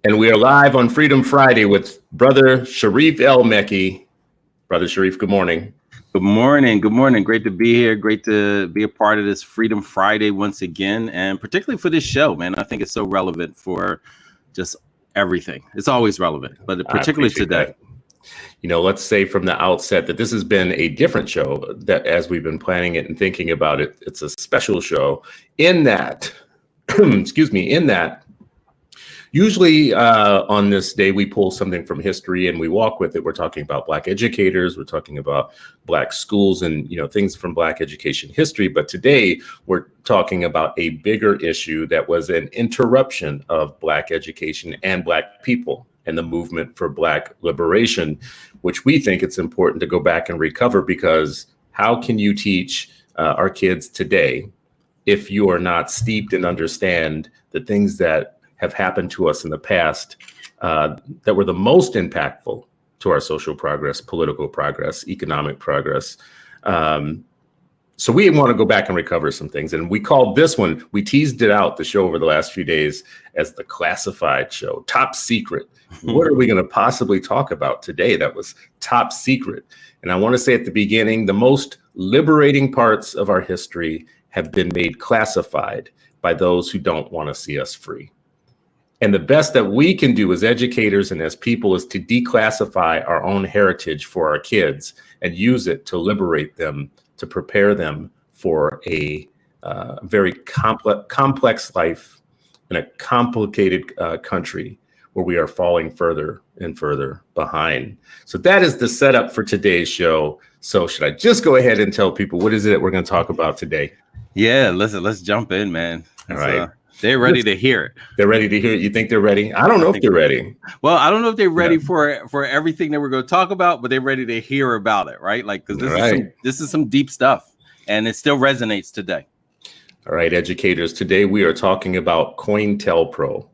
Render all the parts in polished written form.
And we are live on Freedom Friday with Brother Sharif El-Mekki. Brother Sharif, good morning. Good morning. Good morning. Great to be here. Great to be a part of this Freedom Friday once again, and particularly for this show, man. I think it's so relevant for just everything. It's always relevant, but particularly today. That. You know, let's say from the outset that this has been a different show, that as we've been planning it and thinking about it, it's a special show in that, usually on this day, we pull something from history and we walk with it. We're talking about Black educators. We're talking about Black schools and, things from Black education history. But today we're talking about a bigger issue that was an interruption of Black education and Black people and the movement for Black liberation, which we think it's important to go back and recover, because how can you teach our kids today if you are not steeped and understand the things that have happened to us in the past that were the most impactful to our social progress, political progress, economic progress. So we want to go back and recover some things. And we called this one, we teased it out, the show over the last few days, as the classified show, top secret. What are we going to possibly talk about today that was top secret? And I want to say at the beginning, the most liberating parts of our history have been made classified by those who don't want to see us free. And the best that we can do as educators and as people is to declassify our own heritage for our kids and use it to liberate them, to prepare them for a very complex life in a complicated country where we are falling further and further behind. So that is the setup for today's show. So should I just go ahead and tell people what is it we're going to talk about today? Yeah, let's jump in, man. All right. They're ready to hear it. They're ready to hear it. You think they're ready? I don't know if they're ready. Well, I don't know if they're ready for everything that we're going to talk about, but they're ready to hear about it, right? Like, because this is some deep stuff, and it still resonates today. All right, educators. Today we are talking about COINTELPRO,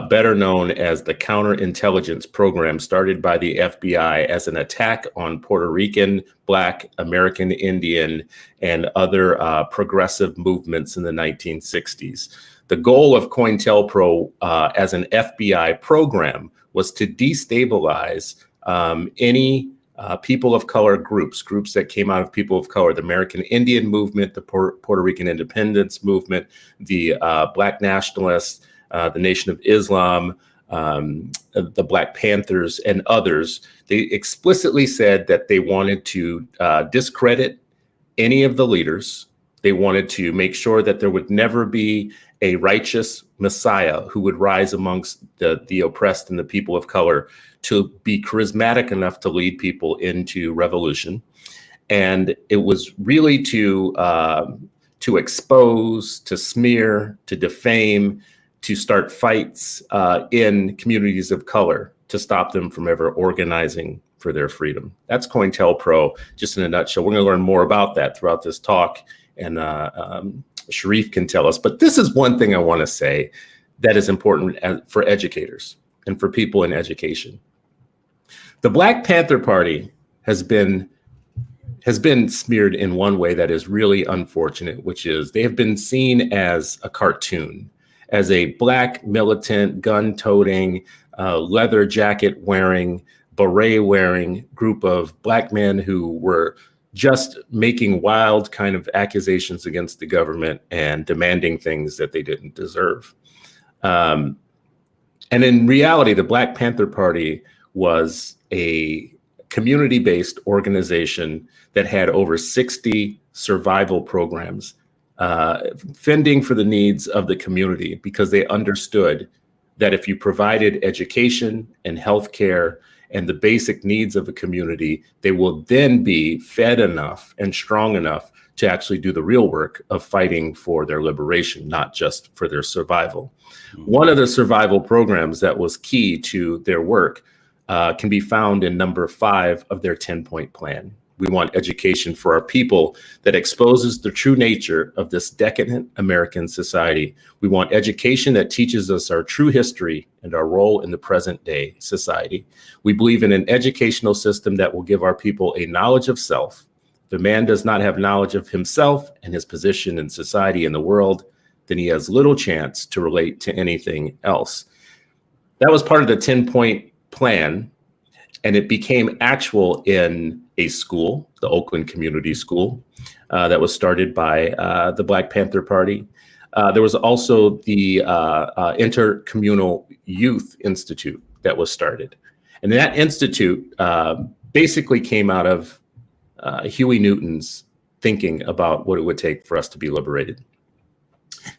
better known as the counterintelligence program started by the FBI as an attack on Puerto Rican, Black, American Indian, and other progressive movements in the 1960s. The goal of COINTELPRO as an FBI program was to destabilize any people of color groups that came out of people of color, the American Indian movement, the Puerto Rican independence movement, the Black nationalists, the Nation of Islam, the Black Panthers, and others. They explicitly said that they wanted to discredit any of the leaders. They wanted to make sure that there would never be a righteous Messiah who would rise amongst the oppressed and the people of color to be charismatic enough to lead people into revolution. And it was really to expose, to smear, to defame, to start fights in communities of color to stop them from ever organizing for their freedom. That's COINTELPRO, just in a nutshell. We're going to learn more about that throughout this talk, and Sharif can tell us. But this is one thing I want to say that is important for educators and for people in education. The Black Panther Party has been smeared in one way that is really unfortunate, which is they have been seen as a cartoon, as a Black militant, gun-toting, leather jacket wearing, beret wearing group of Black men who were just making wild kind of accusations against the government and demanding things that they didn't deserve. And in reality, the Black Panther Party was a community-based organization that had over 60 survival programs, fending for the needs of the community, because they understood that if you provided education and healthcare and the basic needs of a community, they will then be fed enough and strong enough to actually do the real work of fighting for their liberation, not just for their survival. One of the survival programs that was key to their work can be found in number 5 of their 10-point plan. We want education for our people that exposes the true nature of this decadent American society. We want education that teaches us our true history and our role in the present day society. We believe in an educational system that will give our people a knowledge of self. If a man does not have knowledge of himself and his position in society and the world, then he has little chance to relate to anything else. That was part of the 10-point plan, and it became actual in a school, the Oakland Community School, that was started by the Black Panther Party. There was also the Intercommunal Youth Institute that was started. And that institute basically came out of Huey Newton's thinking about what it would take for us to be liberated.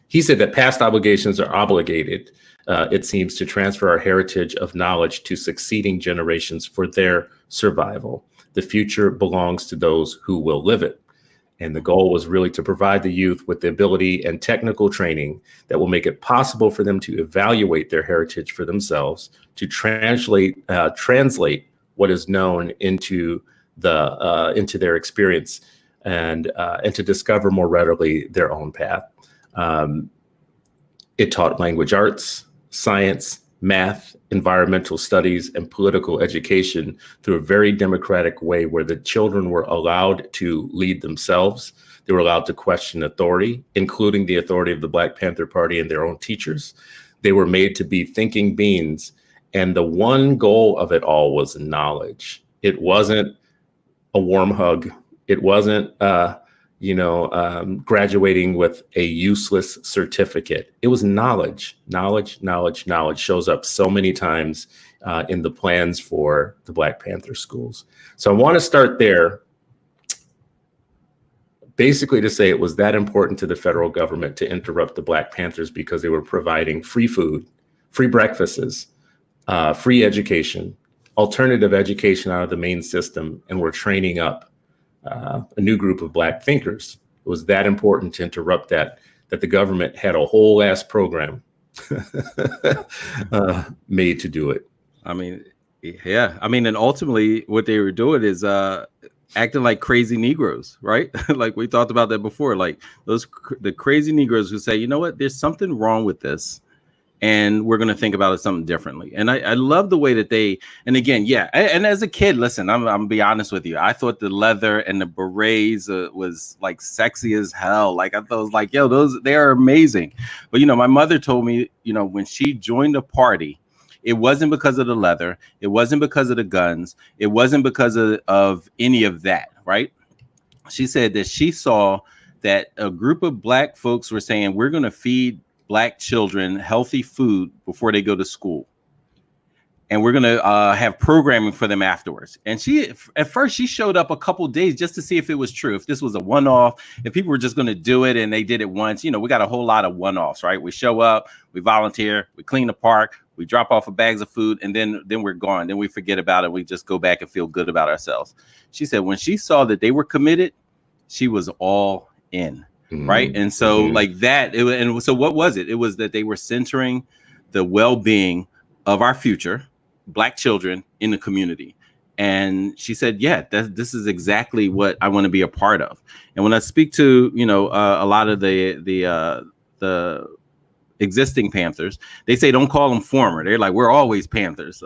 He said that past obligations are obligated, it seems, to transfer our heritage of knowledge to succeeding generations for their survival. The future belongs to those who will live it. And the goal was really to provide the youth with the ability and technical training that will make it possible for them to evaluate their heritage for themselves, to translate what is known into their experience, and to discover more readily their own path. It taught language arts, science, math, environmental studies, and political education through a very democratic way where the children were allowed to lead themselves. They were allowed to question authority, including the authority of the Black Panther Party and their own teachers. They were made to be thinking beings. And the one goal of it all was knowledge. It wasn't a warm hug. It wasn't, graduating with a useless certificate. It was knowledge. Knowledge shows up so many times in the plans for the Black Panther schools. So I want to start there, basically to say it was that important to the federal government to interrupt the Black Panthers because they were providing free food, free breakfasts, free education, alternative education out of the main system, and were training up a new group of Black thinkers. It was that important to interrupt that the government had a whole ass program made to do it. I mean, yeah. I mean, and ultimately what they were doing is acting like crazy Negroes, right? Like we talked about that before, like the crazy Negroes who say, you know what, there's something wrong with this, and we're going to think about it something differently. And I love the way that and again, yeah. And as a kid, listen, I'm going to be honest with you. I thought the leather and the berets was like sexy as hell. Like I thought it was like, yo, they are amazing. But, my mother told me, when she joined the party, it wasn't because of the leather. It wasn't because of the guns. It wasn't because of any of that. Right. She said that she saw that a group of Black folks were saying, we're going to feed Black children healthy food before they go to school, and we're gonna have programming for them afterwards. And at first she showed up a couple days just to see if it was true, if this was a one-off, if people were just going to do it and they did it once. We got a whole lot of one-offs, right? We show up, we volunteer, we clean the park, we drop off bags of food, and then we're gone. Then we forget about it. We just go back and feel good about ourselves. She said when she saw that they were committed, she was all in. Right. And so like that. And so what was it? It was that they were centering the well-being of our future Black children in the community. And she said, yeah, this is exactly what I want to be a part of. And when I speak to, a lot of the existing Panthers, they say, don't call them former. They're like, we're always Panthers.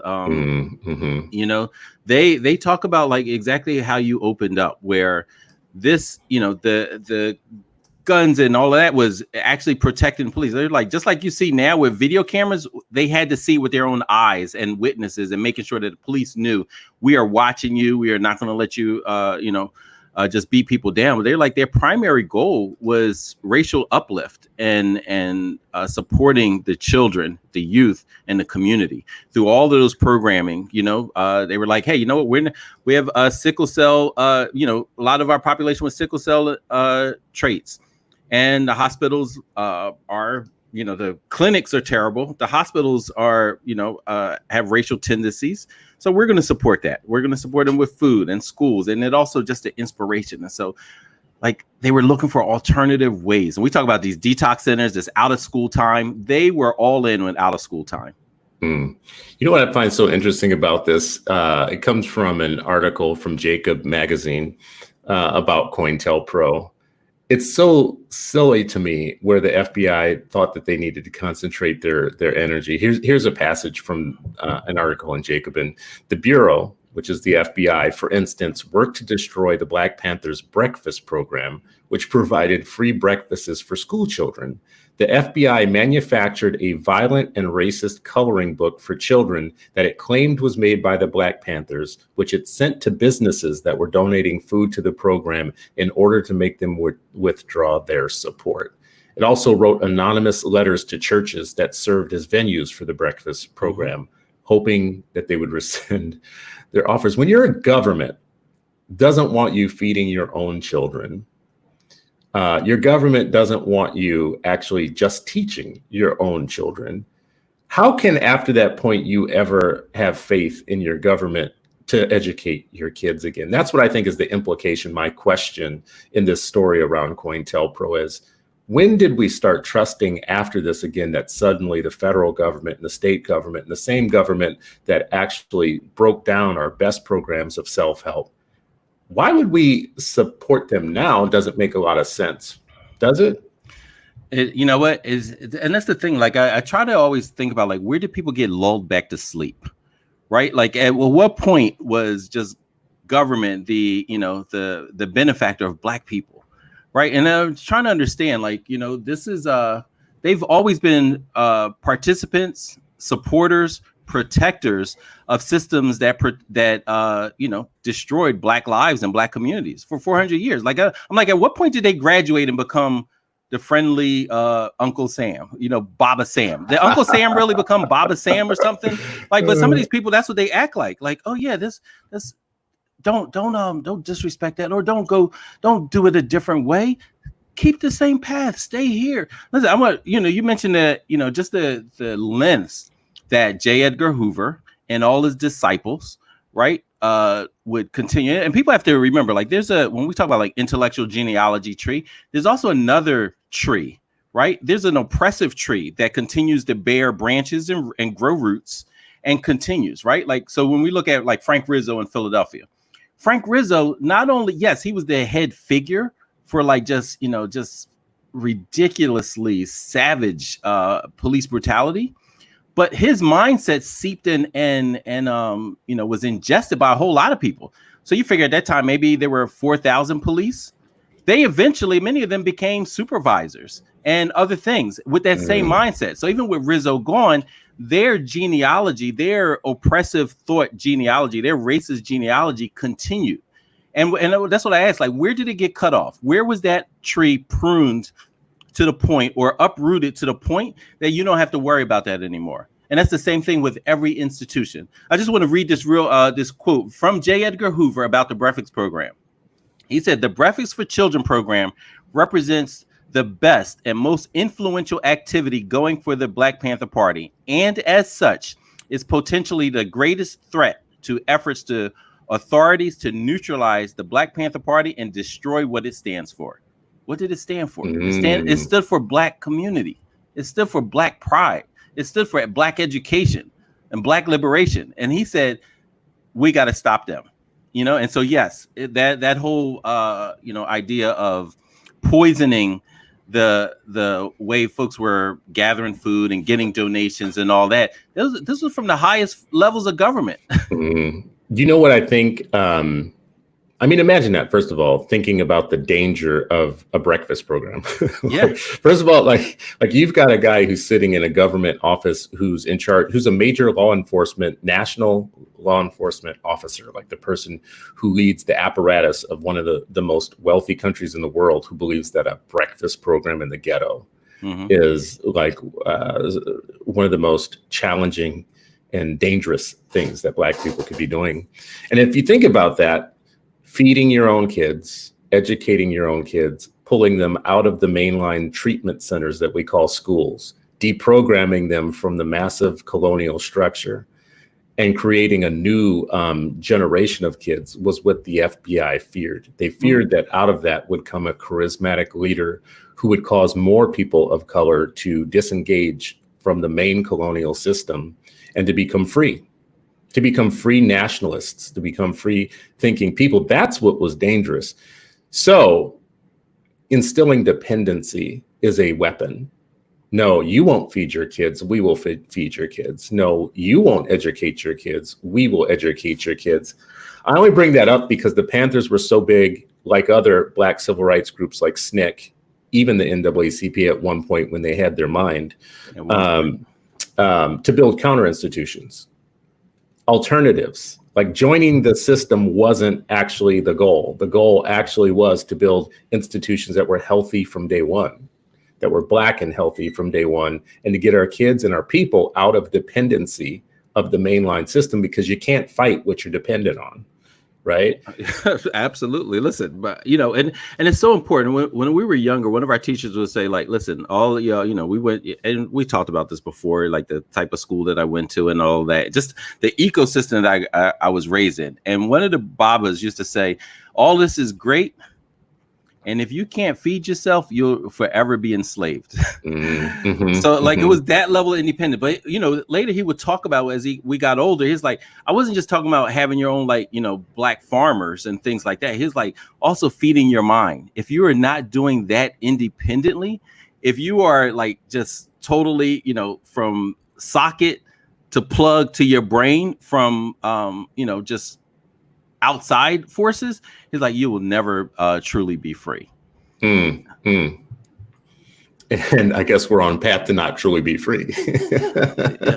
They talk about like exactly how you opened up, where this, the guns and all of that was actually protecting police. They're like, just like you see now with video cameras, they had to see with their own eyes and witnesses and making sure that the police knew we are watching you. We are not going to let you, just beat people down. But they're like, their primary goal was racial uplift and supporting the children, the youth, and the community through all of those programming. They were like, hey, you know what? We have sickle cell. A lot of our population with sickle cell traits. And the hospitals are, the clinics are terrible. The hospitals are, have racial tendencies. So we're going to support that. We're going to support them with food and schools. And it also just an inspiration. And so like they were looking for alternative ways. And we talk about these detox centers, this out of school time. They were all in with out of school time. You know what I find so interesting about this? It comes from an article from Jacob magazine about COINTELPRO. It's so silly to me where the FBI thought that they needed to concentrate their energy. Here's a passage from an article in Jacobin. The Bureau, which is the FBI, for instance, worked to destroy the Black Panthers breakfast program, which provided free breakfasts for school children. The FBI manufactured a violent and racist coloring book for children that it claimed was made by the Black Panthers, which it sent to businesses that were donating food to the program in order to make them withdraw their support. It also wrote anonymous letters to churches that served as venues for the breakfast program, hoping that they would rescind their offers. When your government doesn't want you feeding your own children, your government doesn't want you actually just teaching your own children, how can after that point you ever have faith in your government to educate your kids again? That's what I think is the implication, my question in this story around COINTELPRO is, when did we start trusting after this again that suddenly the federal government and the state government and the same government that actually broke down our best programs of self-help, why would we support them now? Doesn't make a lot of sense, does it? You know what is, and that's the thing. Like I try to always think about, like, where did people get lulled back to sleep, right? Like at what point was just government the benefactor of Black people? Right. And I'm trying to understand, like, this is they've always been participants, supporters, protectors of systems that destroyed Black lives and Black communities for 400 years. Like, I'm like, at what point did they graduate and become the friendly Uncle Sam, Baba Sam? Did Uncle Sam really become Baba Sam or something? Like, but some of these people, that's what they act like. Like, oh yeah, this. Don't disrespect that, or don't do it a different way. Keep the same path. Stay here. Listen, you mentioned that, just the lengths that J. Edgar Hoover and all his disciples, right, would continue. And people have to remember, like, when we talk about like intellectual genealogy tree, there's also another tree, right? There's an oppressive tree that continues to bear branches and grow roots and continues, right? Like, so when we look at like Frank Rizzo in Philadelphia, Frank Rizzo, not only, yes, he was the head figure for like just ridiculously savage police brutality, but his mindset seeped in and was ingested by a whole lot of people. So you figure at that time, maybe there were 4,000 police. They eventually, many of them became supervisors and other things with that same mindset. So even with Rizzo gone, their genealogy, their oppressive thought genealogy, their racist genealogy continued. And that's what I asked, like, where did it get cut off? Where was that tree pruned to the point, or uprooted to the point that you don't have to worry about that anymore? And that's the same thing with every institution. I just want to read this quote from J. Edgar Hoover about the Breakfast Program. He said, "The Breakfast for Children program represents the best and most influential activity going for the Black Panther Party, and as such is potentially the greatest threat to efforts to authorities to neutralize the Black Panther Party and destroy what it stands for." What did it stand for? It stood for Black community. It stood for Black pride. It stood for Black education and Black liberation. And he said, we got to stop them, And so, yes, that whole, idea of poisoning the way folks were gathering food and getting donations and all that. This was from the highest levels of government. You know what I think? Imagine that, first of all, thinking about the danger of a breakfast program. Yeah. First of all, like you've got a guy who's sitting in a government office who's in charge, who's a major national law enforcement officer, like the person who leads the apparatus of one of the most wealthy countries in the world, who believes that a breakfast program in the ghetto is like one of the most challenging and dangerous things that Black people could be doing. And if you think about that, feeding your own kids, educating your own kids, pulling them out of the mainline treatment centers that we call schools, deprogramming them from the massive colonial structure, and creating a new generation of kids was what the FBI feared. They feared that out of that would come a charismatic leader who would cause more people of color to disengage from the main colonial system and to become free nationalists, to become free thinking people. That's what was dangerous. So instilling dependency is a weapon. No, you won't feed your kids. We will feed your kids. No, you won't educate your kids. We will educate your kids. I only bring that up because the Panthers were so big like other Black civil rights groups like SNCC, even the NAACP at one point when they had their mind, to build counter institutions, alternatives. Like joining the system wasn't actually the goal. The goal actually was to build institutions that were healthy from day one, that were Black and healthy from day one, and to get our kids and our people out of dependency of the mainline system, because you can't fight what you're dependent on. Right. Absolutely. Listen, but and it's so important. When we were younger, one of our teachers would say, like, listen, all y'all, we went, and we talked about this before, like the type of school that I went to and all that, just the ecosystem that I was raised in. And one of the Babas used to say, all this is great, and if you can't feed yourself, you'll forever be enslaved. So like it was that level of independent. But later he would talk about, as we got older, he's like, I wasn't just talking about having your own, like, Black farmers and things like that. He's like, also feeding your mind. If you are not doing that independently, if you are like just totally, from socket to plug to your brain from just outside forces, he's like, you will never truly be free. And I guess we're on path to not truly be free.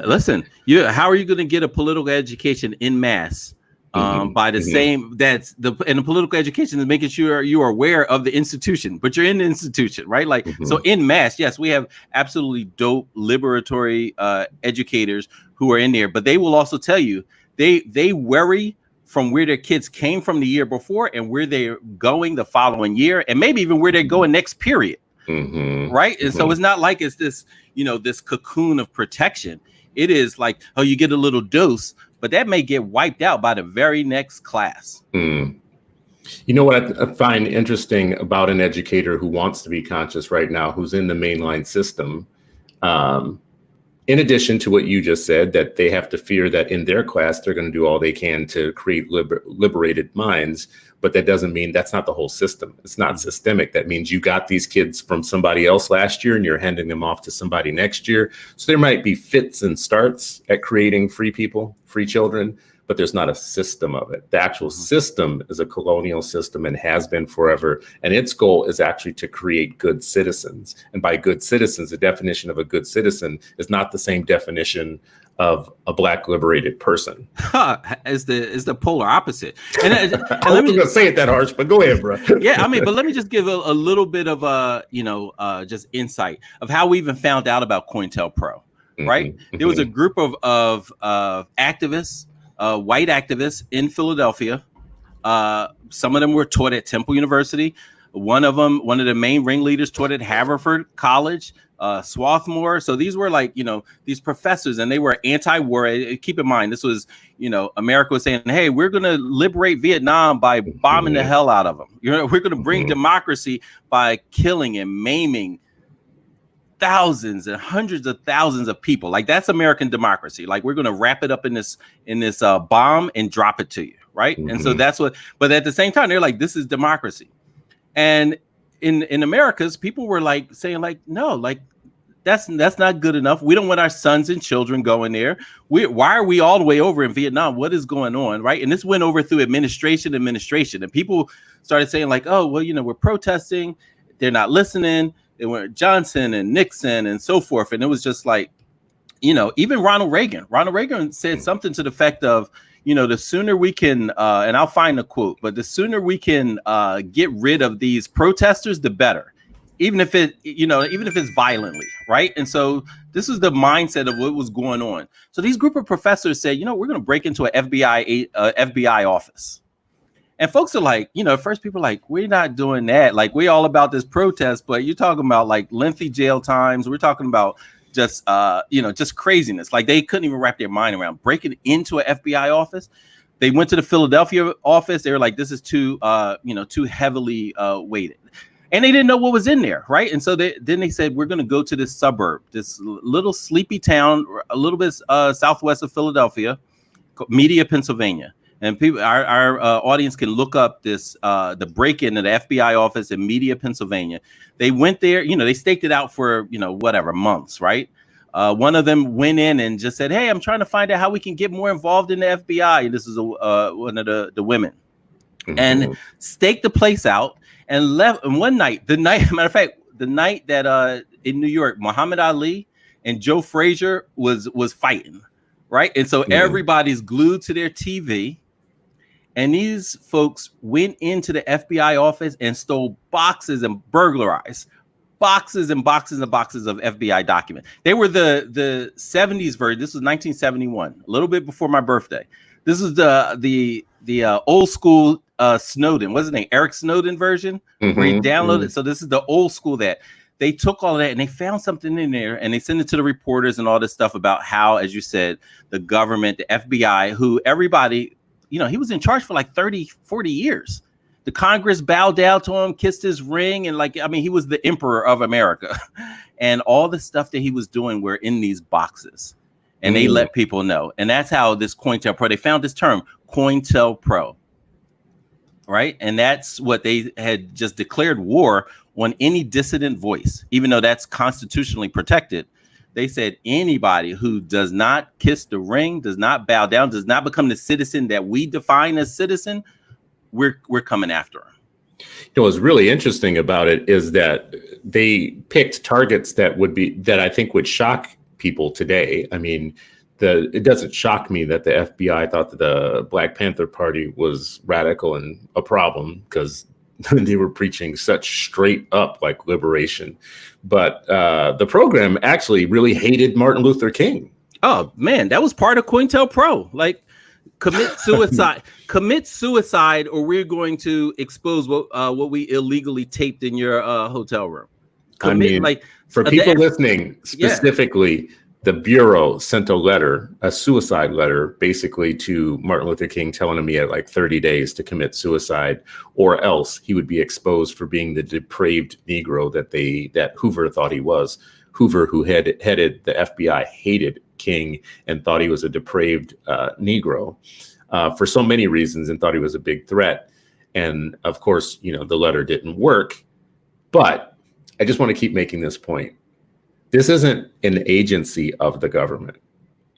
Listen, how are you going to get a political education in mass by the same? And the political education is making sure you are aware of the institution, but you're in the institution, right? Like, so in mass, yes, we have absolutely dope liberatory educators who are in there, but they will also tell you they worry from where their kids came from the year before and where they're going the following year, and maybe even where they're going next period. Right. And so it's not like it's this, this cocoon of protection. It is like, oh, you get a little dose, but that may get wiped out by the very next class. You know what I find interesting about an educator who wants to be conscious right now, who's in the mainline system, in addition to what you just said, that they have to fear that in their class, they're going to do all they can to create liberated minds. But that doesn't mean that's not the whole system. It's not systemic. That means you got these kids from somebody else last year and you're handing them off to somebody next year. So there might be fits and starts at creating free people, free children, but there's not a system of it. The actual system is a colonial system and has been forever. And its goal is actually to create good citizens. And by good citizens, the definition of a good citizen is not the same definition of a Black liberated person. Is the polar opposite. And I wasn't going to say it that harsh, but go ahead, bro. Yeah, but let me just give a little bit of just insight of how we even found out about COINTELPRO, right? There was a group of activists, white activists in Philadelphia. Some of them were taught at Temple University. One of the main ringleaders, taught at Haverford College, Swarthmore. So these were like, these professors, and they were anti-war. Keep in mind, this was, America was saying, hey, we're going to liberate Vietnam by bombing the hell out of them. We're going to bring democracy by killing and maiming thousands and hundreds of thousands of people. Like, that's American democracy. Like, we're going to wrap it up in this bomb and drop it to you. Right. And so that's but at the same time, they're like, this is democracy. And in Americas, people were like saying, like, no, like that's not good enough. We don't want our sons and children going there. Why are we all the way over in Vietnam? What is going on? Right. And this went over through administration. And people started saying, like, oh, well, we're protesting. They're not listening. They were Johnson and Nixon and so forth. And it was just like, even Ronald Reagan said something to the effect of, the sooner we can, and I'll find the quote, but the sooner we can get rid of these protesters, the better, even if it's violently, right? And so this is the mindset of what was going on. So these group of professors said, we're going to break into an FBI office. And folks are like, at first people are like, we're not doing that. Like, we're all about this protest, but you're talking about like lengthy jail times. We're talking about just craziness. Like, they couldn't even wrap their mind around breaking into an FBI office. They went to the Philadelphia office. They were like, this is too heavily weighted. And they didn't know what was in there, right? And so they said, we're going to go to this suburb, this little sleepy town, a little bit southwest of Philadelphia, Media, Pennsylvania. And people, our audience can look up this the break-in at the FBI office in Media, Pennsylvania. They went there, they staked it out for months, right? One of them went in and just said, "Hey, I'm trying to find out how we can get more involved in the FBI." And this is one of the women. and staked the place out and left. And one night, matter of fact, the night that in New York, Muhammad Ali and Joe Frazier was fighting, right? And so everybody's glued to their TV. And these folks went into the FBI office and stole boxes and burglarized boxes and boxes and boxes of FBI documents. They were the 70s version. This was 1971, a little bit before my birthday. This is the old school Snowden. What's his name? Eric Snowden version, where he downloaded. So this is the old school that they took all of that and they found something in there and they sent it to the reporters and all this stuff about how, as you said, the government, the FBI, who everybody, you know, he was in charge for like 30, 40 years. The Congress bowed down to him, kissed his ring, and he was the emperor of America. And all the stuff that he was doing were in these boxes. And they let people know. And that's how this COINTELPRO, they found this term, COINTELPRO, right? And that's what they had just declared war on any dissident voice, even though that's constitutionally protected. They said anybody who does not kiss the ring, does not bow down, does not become the citizen that we define as citizen, we're coming after them. You know, what's really interesting about it is that they picked targets that I think would shock people today. I mean, it doesn't shock me that the FBI thought that the Black Panther Party was radical and a problem, because they were preaching such straight up like liberation. But the program actually really hated Martin Luther King. Oh man, that was part of COINTELPRO. Like, commit suicide, or we're going to expose what we illegally taped in your hotel room. For people listening specifically, the Bureau sent a suicide letter, basically to Martin Luther King, telling him he had like 30 days to commit suicide, or else he would be exposed for being the depraved Negro that Hoover thought he was. Hoover, who headed the FBI, hated King and thought he was a depraved Negro for so many reasons, and thought he was a big threat. And of course, you know, the letter didn't work. But I just want to keep making this point. This isn't an agency of the government.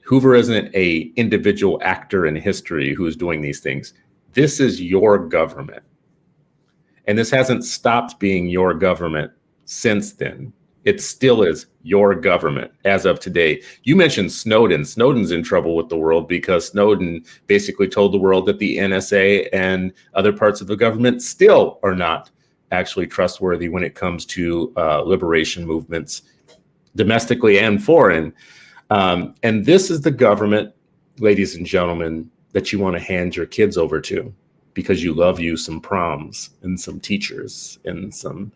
Hoover isn't an individual actor in history who is doing these things. This is your government. And this hasn't stopped being your government since then. It still is your government as of today. You mentioned Snowden. Snowden's in trouble with the world because Snowden basically told the world that the NSA and other parts of the government still are not actually trustworthy when it comes to liberation movements, domestically and foreign. And this is the government, ladies and gentlemen, that you want to hand your kids over to, because you love you some proms and some teachers and some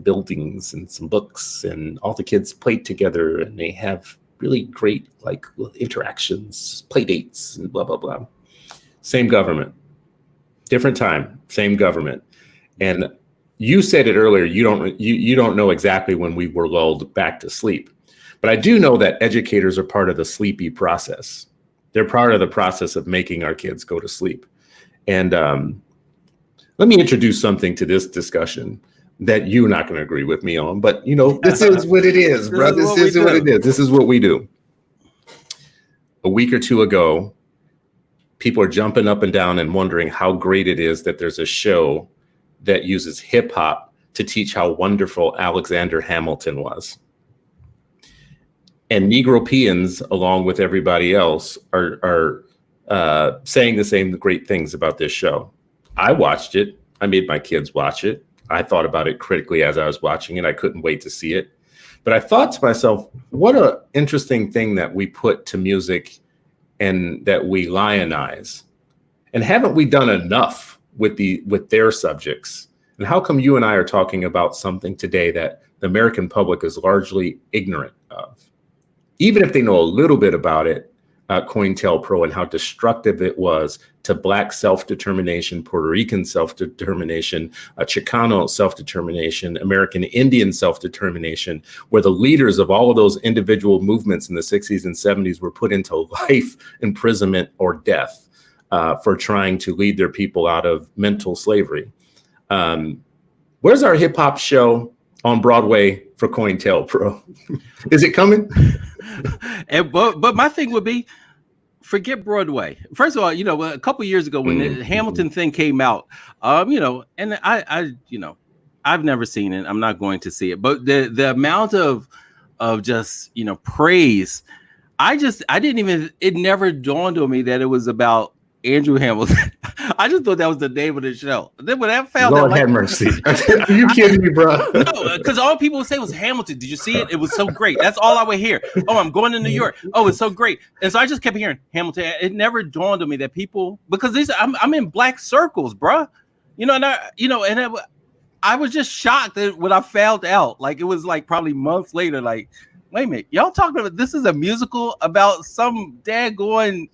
buildings and some books, and all the kids play together and they have really great like interactions, play dates and blah, blah, blah. Same government, different time, same government. And you said it earlier, you don't know exactly when we were lulled back to sleep. But I do know that educators are part of the sleepy process. They're part of the process of making our kids go to sleep. And let me introduce something to this discussion that you're not going to agree with me on, but you know, this is what it is, bro. This is what it is. This is what we do. A week or two ago, people are jumping up and down and wondering how great it is that there's a show that uses hip hop to teach how wonderful Alexander Hamilton was. And Negropeans, along with everybody else, are saying the same great things about this show. I watched it. I made my kids watch it. I thought about it critically as I was watching it. I couldn't wait to see it. But I thought to myself, what an interesting thing that we put to music and that we lionize. And haven't we done enough with their subjects? And how come you and I are talking about something today that the American public is largely ignorant of? Even if they know a little bit about it, COINTELPRO and how destructive it was to Black self-determination, Puerto Rican self-determination, Chicano self-determination, American Indian self-determination, where the leaders of all of those individual movements in the 60s and 70s were put into life imprisonment or death for trying to lead their people out of mental slavery. Where's our hip hop show on Broadway for COINTELPRO? Is it coming? But my thing would be, forget Broadway. First of all, a couple years ago when the Hamilton thing came out, and I've never seen it. I'm not going to see it, but the amount of just praise, it never dawned on me that it was about Andrew Hamilton. I just thought that was the name of the show. Then when I found Lord have mercy. Are you kidding me, bro? No, because all people would say was Hamilton. Did you see it? It was so great. That's all I would hear. Oh, I'm going to New York. Oh, it's so great. And so I just kept hearing Hamilton. It never dawned on me that people, because I'm in black circles, bro. I was just shocked that when I found out. Like, it was like probably months later. Like, wait a minute, y'all talking about this is a musical about some daggone,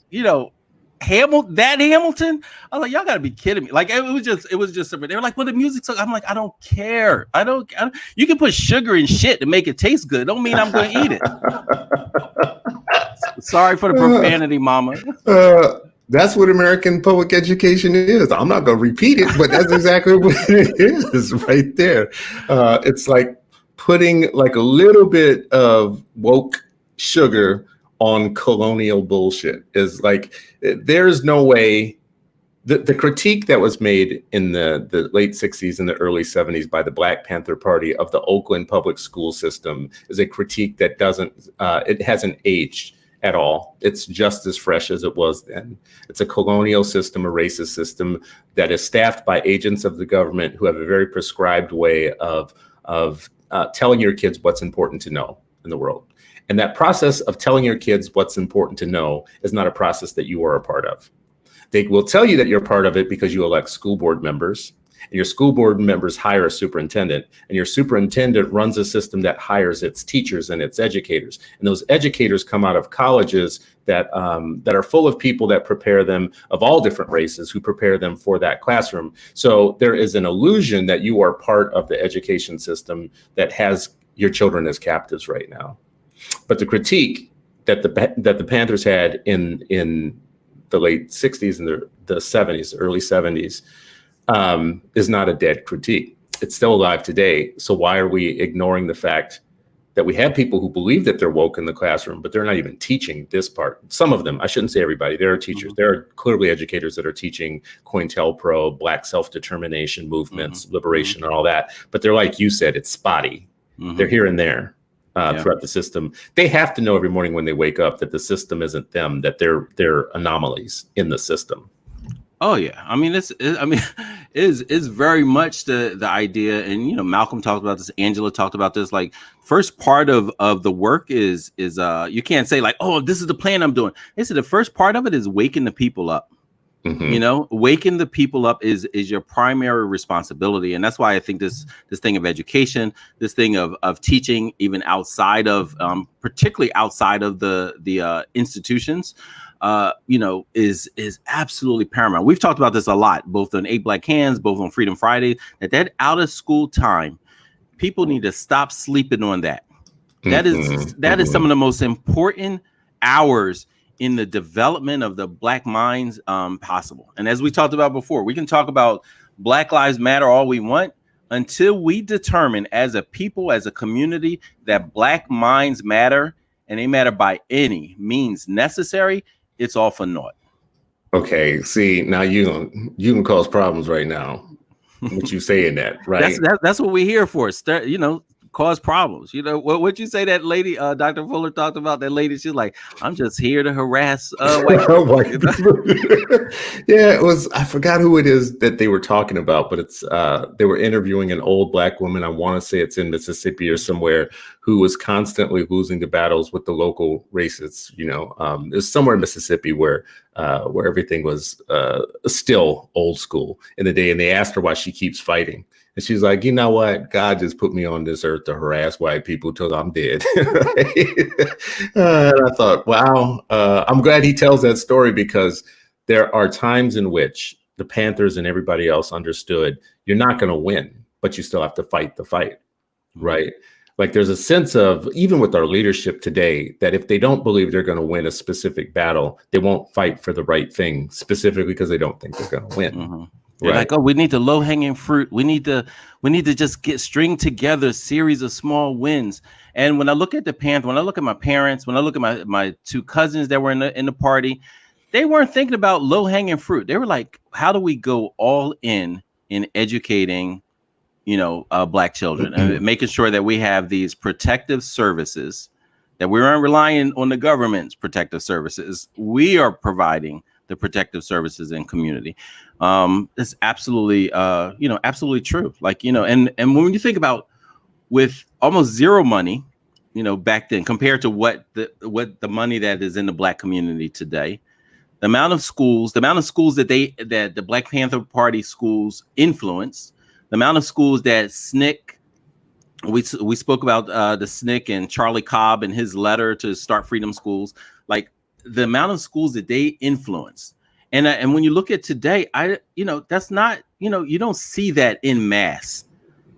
Hamilton. I was like, y'all gotta be kidding me. Like, it was just they were like, well, the music sucks. I'm like, I don't care. I don't you can put sugar in shit to make it taste good. Don't mean I'm gonna eat it. Sorry for the profanity, mama. That's what American public education is. I'm not gonna repeat it, but that's exactly what it is right there. It's like putting like a little bit of woke sugar on colonial bullshit. Is like, there's no way. The critique that was made in the late 60s and the early 70s by the Black Panther Party of the Oakland public school system is a critique that it hasn't aged at all. It's just as fresh as it was then. It's a colonial system, a racist system that is staffed by agents of the government who have a very prescribed way of telling your kids what's important to know in the world. And that process of telling your kids what's important to know is not a process that you are a part of. They will tell you that you're part of it because you elect school board members, and your school board members hire a superintendent, and your superintendent runs a system that hires its teachers and its educators. And those educators come out of colleges that are full of people that prepare them of all different races, who prepare them for that classroom. So there is an illusion that you are part of the education system that has your children as captives right now. But the critique that the Panthers had in the late 60s and the 70s, early 70s, is not a dead critique. It's still alive today. So why are we ignoring the fact that we have people who believe that they're woke in the classroom, but they're not even teaching this part? Some of them, I shouldn't say everybody, there are teachers. There are clearly educators that are teaching COINTELPRO, Black self-determination movements, liberation, and all that. But they're, like you said, it's spotty. They're here and there. Throughout the system. They have to know every morning when they wake up that the system isn't them, that they're anomalies in the system. Oh yeah, I mean it's very much the idea, and Malcolm talked about this, Angela talked about this. Like, first part of the work is you can't say like, oh, this is the plan I'm doing. They said the first part of it is waking the people up. Waking the people up is your primary responsibility. And that's why I think this thing of education, this thing of teaching, even outside of, particularly outside of the institutions, is absolutely paramount. We've talked about this a lot, both on 8 Black Hands, both on Freedom Friday, that out of school time, people need to stop sleeping on that. That is some of the most important hours in the development of the Black minds possible. And as we talked about before, we can talk about Black Lives Matter all we want, until we determine as a people, as a community, that Black minds matter, and they matter by any means necessary, it's all for naught. Okay, see, now you can cause problems right now with you saying that, right? That's what we're here for. Cause problems. What you say, that lady, Dr. Fuller talked about, that lady, she's like, I'm just here to harass white people. Yeah, it was, I forgot who it is that they were talking about, but it's they were interviewing an old Black woman, I want to say it's in Mississippi or somewhere, who was constantly losing the battles with the local racists. It's somewhere in Mississippi where everything was still old school in the day, and they asked her why she keeps fighting. And she's like, you know what? God just put me on this earth to harass white people till I'm dead. And I thought, wow, I'm glad he tells that story, because there are times in which the Panthers and everybody else understood you're not going to win, but you still have to fight the fight, right? Like, there's a sense of, even with our leadership today, that if they don't believe they're going to win a specific battle, they won't fight for the right thing, specifically because they don't think they're going to win. They're like, oh, we need the low hanging fruit. We need to just string together a series of small wins. And when I look at the Panther, when I look at my parents, when I look at my two cousins that were in the party, they weren't thinking about low hanging fruit. They were like, how do we go all in educating, Black children and making sure that we have these protective services, that we aren't relying on the government's protective services. We are providing the protective services in community. It's absolutely, absolutely true. Like, and when you think about with almost zero money, back then compared to what the money that is in the Black community today, the amount of schools that the Black Panther Party schools influence, the amount of schools that SNCC, we spoke about the SNCC and Charlie Cobb and his letter to start Freedom Schools, like the amount of schools that they influence. And when you look at today, that's not, you don't see that in mass.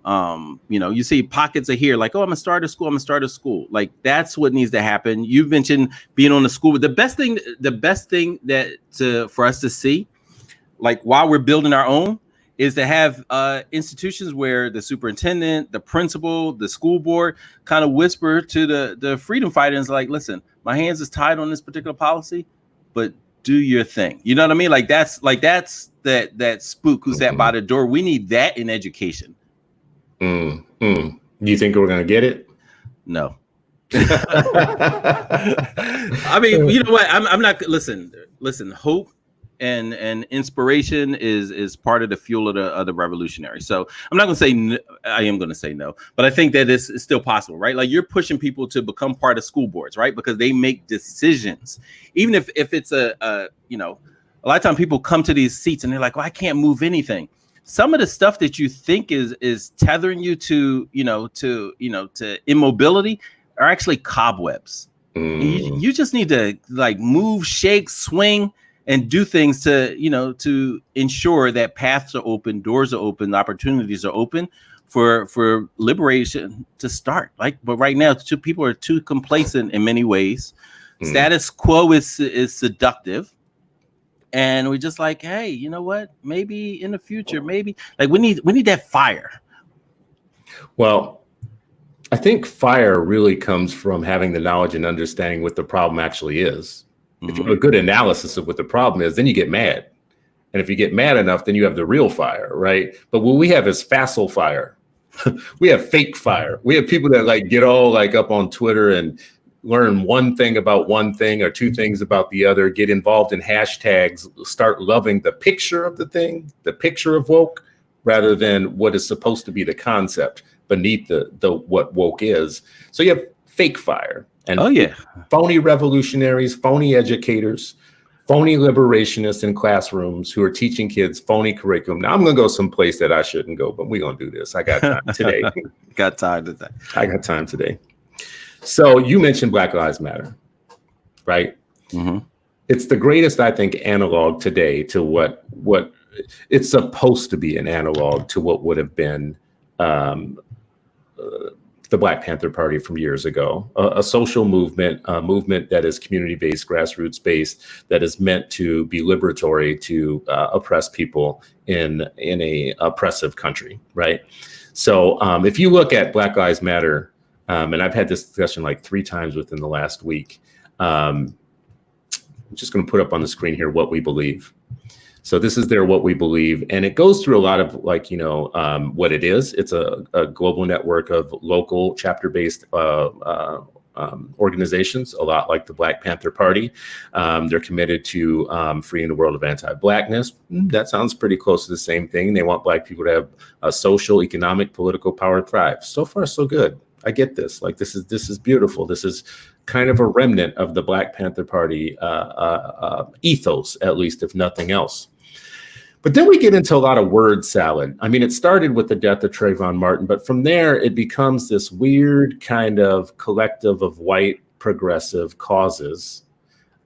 You see pockets of here, like, oh, I'm gonna start a school. Like, that's what needs to happen. You've mentioned being on the school, but the best thing that for us to see, like while we're building our own, is to have institutions where the superintendent, the principal, the school board kind of whisper to the freedom fighters, like, listen, my hands is tied on this particular policy, but do your thing. You know what I mean? That's that spook who sat by the door. We need that in education. Do you think we're going to get it? No. I mean, you know what? I'm not. Listen. Hope and inspiration is part of the fuel of the revolutionary. So I'm not going to say no, I am going to say no, but I think that it's still possible, right? Like, you're pushing people to become part of school boards, right? Because they make decisions, even if it's a lot of times people come to these seats and they're like, well, I can't move anything. Some of the stuff that you think is tethering you to immobility are actually cobwebs. You just need to like move, shake, swing, and do things to ensure that paths are open, doors are open, opportunities are open for liberation to start. But right now, people are too complacent in many ways. Status quo is seductive. And we're just like, hey, you know what? Maybe in the future, we need that fire. Well, I think fire really comes from having the knowledge and understanding what the problem actually is. If you have a good analysis of what the problem is, then you get mad. And if you get mad enough, then you have the real fire, right? But what we have is facile fire. We have fake fire. We have people that get all up on Twitter and learn one thing about one thing or two things about the other, get involved in hashtags, start loving the picture of the thing, the picture of woke, rather than what is supposed to be the concept beneath the what woke is. So you have fake fire and phony revolutionaries, phony educators, phony liberationists in classrooms who are teaching kids phony curriculum. Now I'm going to go someplace that I shouldn't go, but we're going to do this. I got time today. I got time today. So you mentioned Black Lives Matter, right? It's the greatest, I think, analog today to what it's supposed to be, an analog to what would have been the Black Panther Party from years ago, a social movement, a movement that is community-based, grassroots-based, that is meant to be liberatory to oppress people in a oppressive country, right? So if you look at Black Lives Matter, and I've had this discussion 3 times within the last week. I'm just going to put up on the screen here what we believe. So this is what we believe, and it goes through a lot of what it is. It's a global network of local chapter-based organizations, a lot like the Black Panther Party. They're committed to freeing the world of anti-Blackness. That sounds pretty close to the same thing. They want Black people to have a social, economic, political power thrive. So far, so good. I get this. This is beautiful. This is kind of a remnant of the Black Panther Party ethos, at least, if nothing else. But then we get into a lot of word salad. I mean, it started with the death of Trayvon Martin, but from there it becomes this weird kind of collective of white progressive causes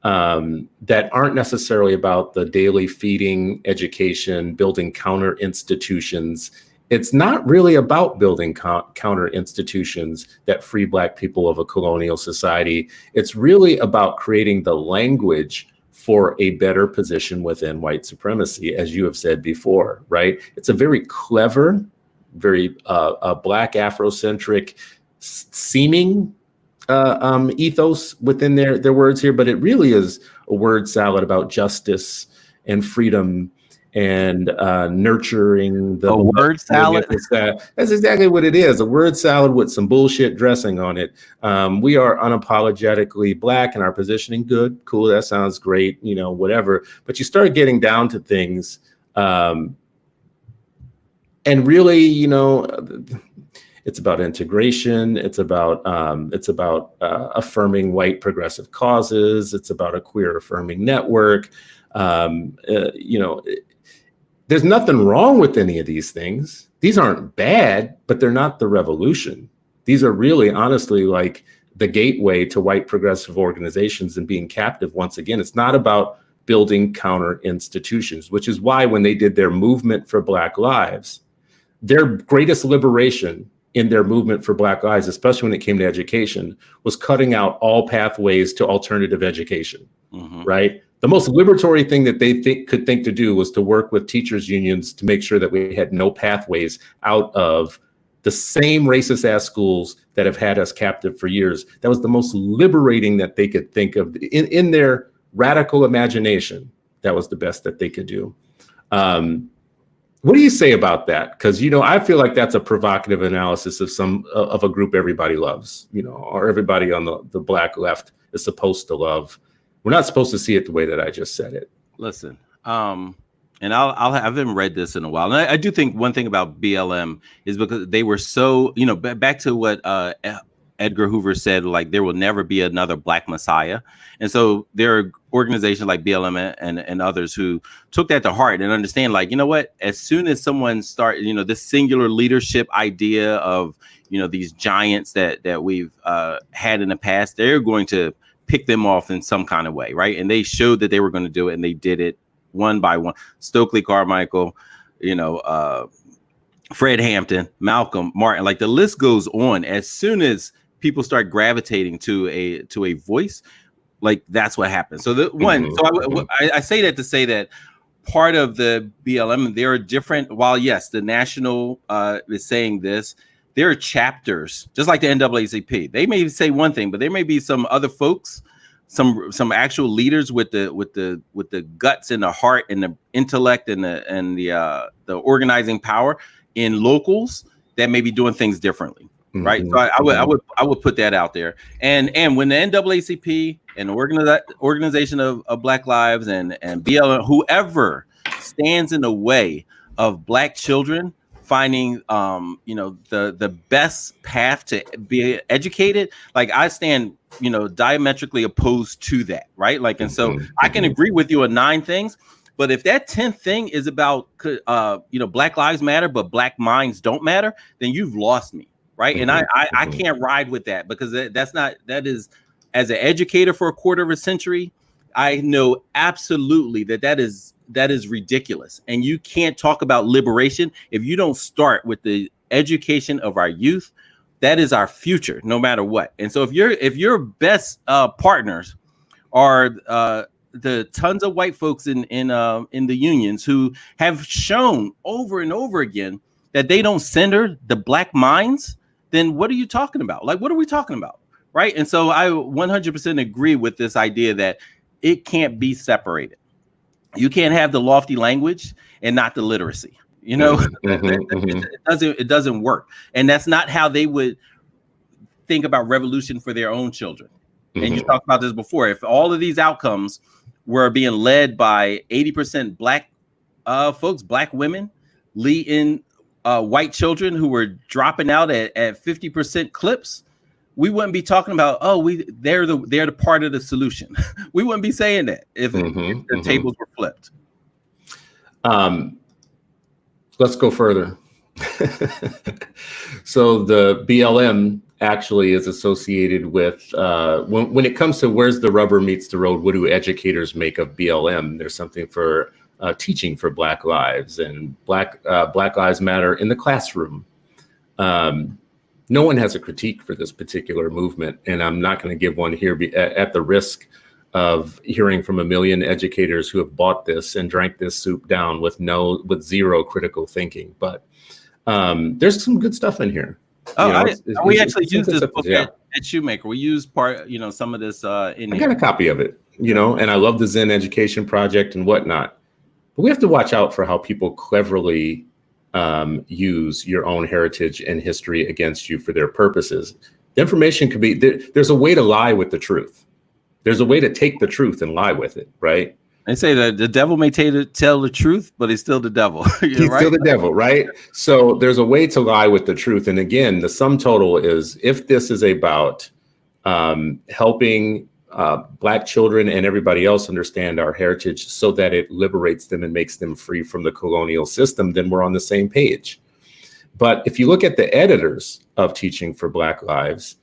that aren't necessarily about the daily feeding, education, building counter institutions. It's not really about building counter institutions that free Black people of a colonial society. It's really about creating the language for a better position within white supremacy, as you have said before, right? It's a very clever, very Black Afrocentric seeming ethos within their words here, but it really is a word salad about justice and freedom and nurturing the word salad. That's exactly what it is. A word salad with some bullshit dressing on it. We are unapologetically Black in our positioning. Good, cool. That sounds great. Whatever. But you start getting down to things, and really, it's about integration. It's about affirming white progressive causes. It's about a queer affirming network. There's nothing wrong with any of these things. These aren't bad, but they're not the revolution. These are really, honestly, like the gateway to white progressive organizations and being captive once again. It's not about building counter institutions, which is why when they did their movement for Black Lives, their greatest liberation in their movement for Black Lives, especially when it came to education, was cutting out all pathways to alternative education, right? The most liberatory thing that they could think to do was to work with teachers' unions to make sure that we had no pathways out of the same racist ass schools that have had us captive for years. That was the most liberating that they could think of in their radical imagination. That was the best that they could do. What do you say about that? Because, I feel like that's a provocative analysis of a group everybody loves, or everybody on the Black left is supposed to love. We're not supposed to see it the way that I just said it. Listen, and I haven't read this in a while. And I do think one thing about BLM is because they were so, back to what Edgar Hoover said, like, there will never be another Black Messiah. And so there are organizations like BLM and others who took that to heart and understand, like, what, as soon as someone start, this singular leadership idea of, these giants that we've had in the past, they're going to pick them off in some kind of way, right? And they showed that they were going to do it, and they did it one by one. Stokely Carmichael, Fred Hampton, Malcolm, Martin, like the list goes on. As soon as people start gravitating to a voice, like that's what happens. So I say that to say that part of the BLM, there are different, while yes, the national is saying this, there are chapters, just like the NAACP. They may say one thing, but there may be some other folks, some actual leaders with the guts and the heart and the intellect and the organizing power in locals that may be doing things differently, right? So I would put that out there. And when the NAACP and the organization of Black Lives and BLM, whoever stands in the way of Black children finding the best path to be educated, like I stand diametrically opposed to that, right? Like, and so I can agree with you on 9 things, but if that 10th thing is about Black Lives Matter but Black minds don't matter, then you've lost me, right? And I can't ride with that, because that is, as an educator for a quarter of a century, I know absolutely that is ridiculous. And you can't talk about liberation if you don't start with the education of our youth. That is our future, no matter what. And so if your best partners are the tons of white folks in the unions who have shown over and over again that they don't center the Black minds, then what are you talking about? Like, what are we talking about? Right. And so I 100% agree with this idea that it can't be separated. You can't have the lofty language and not the literacy. It doesn't work. And that's not how they would think about revolution for their own children. And you talked about this before. If all of these outcomes were being led by 80% Black folks, Black women, leading white children who were dropping out at 50% clips, we wouldn't be talking about, they're the part of the solution. We wouldn't be saying that if the tables were flipped. Let's go further. So the BLM actually is associated with, when it comes to where's the rubber meets the road, what do educators make of BLM? There's something for teaching for Black lives and Black Lives Matter in the classroom. No one has a critique for this particular movement, and I'm not going to give one here at the risk of hearing from a million educators who have bought this and drank this soup down with zero critical thinking. But there's some good stuff in here. Oh, we actually used this book yeah. at Shoemaker. We used some of this in I got a copy of it, and I love the Zen Education Project and whatnot. But we have to watch out for how people cleverly use your own heritage and history against you for their purposes. The information could be, there's a way to lie with the truth. There's a way to take the truth and lie with it, right? They say that the devil may tell the truth, but he's still the devil. He's right? Still the devil, right? So there's a way to lie with the truth. And again, the sum total is, if this is about helping Black children and everybody else understand our heritage so that it liberates them and makes them free from the colonial system, then we're on the same page. But if you look at the editors of Teaching for Black Lives,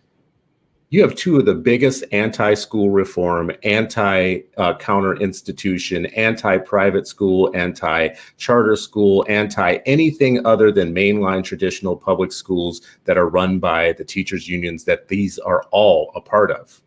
you have two of the biggest anti-school reform, anti-counter institution, anti-private school, anti-charter school, anti-anything other than mainline traditional public schools that are run by the teachers' unions that these are all a part of.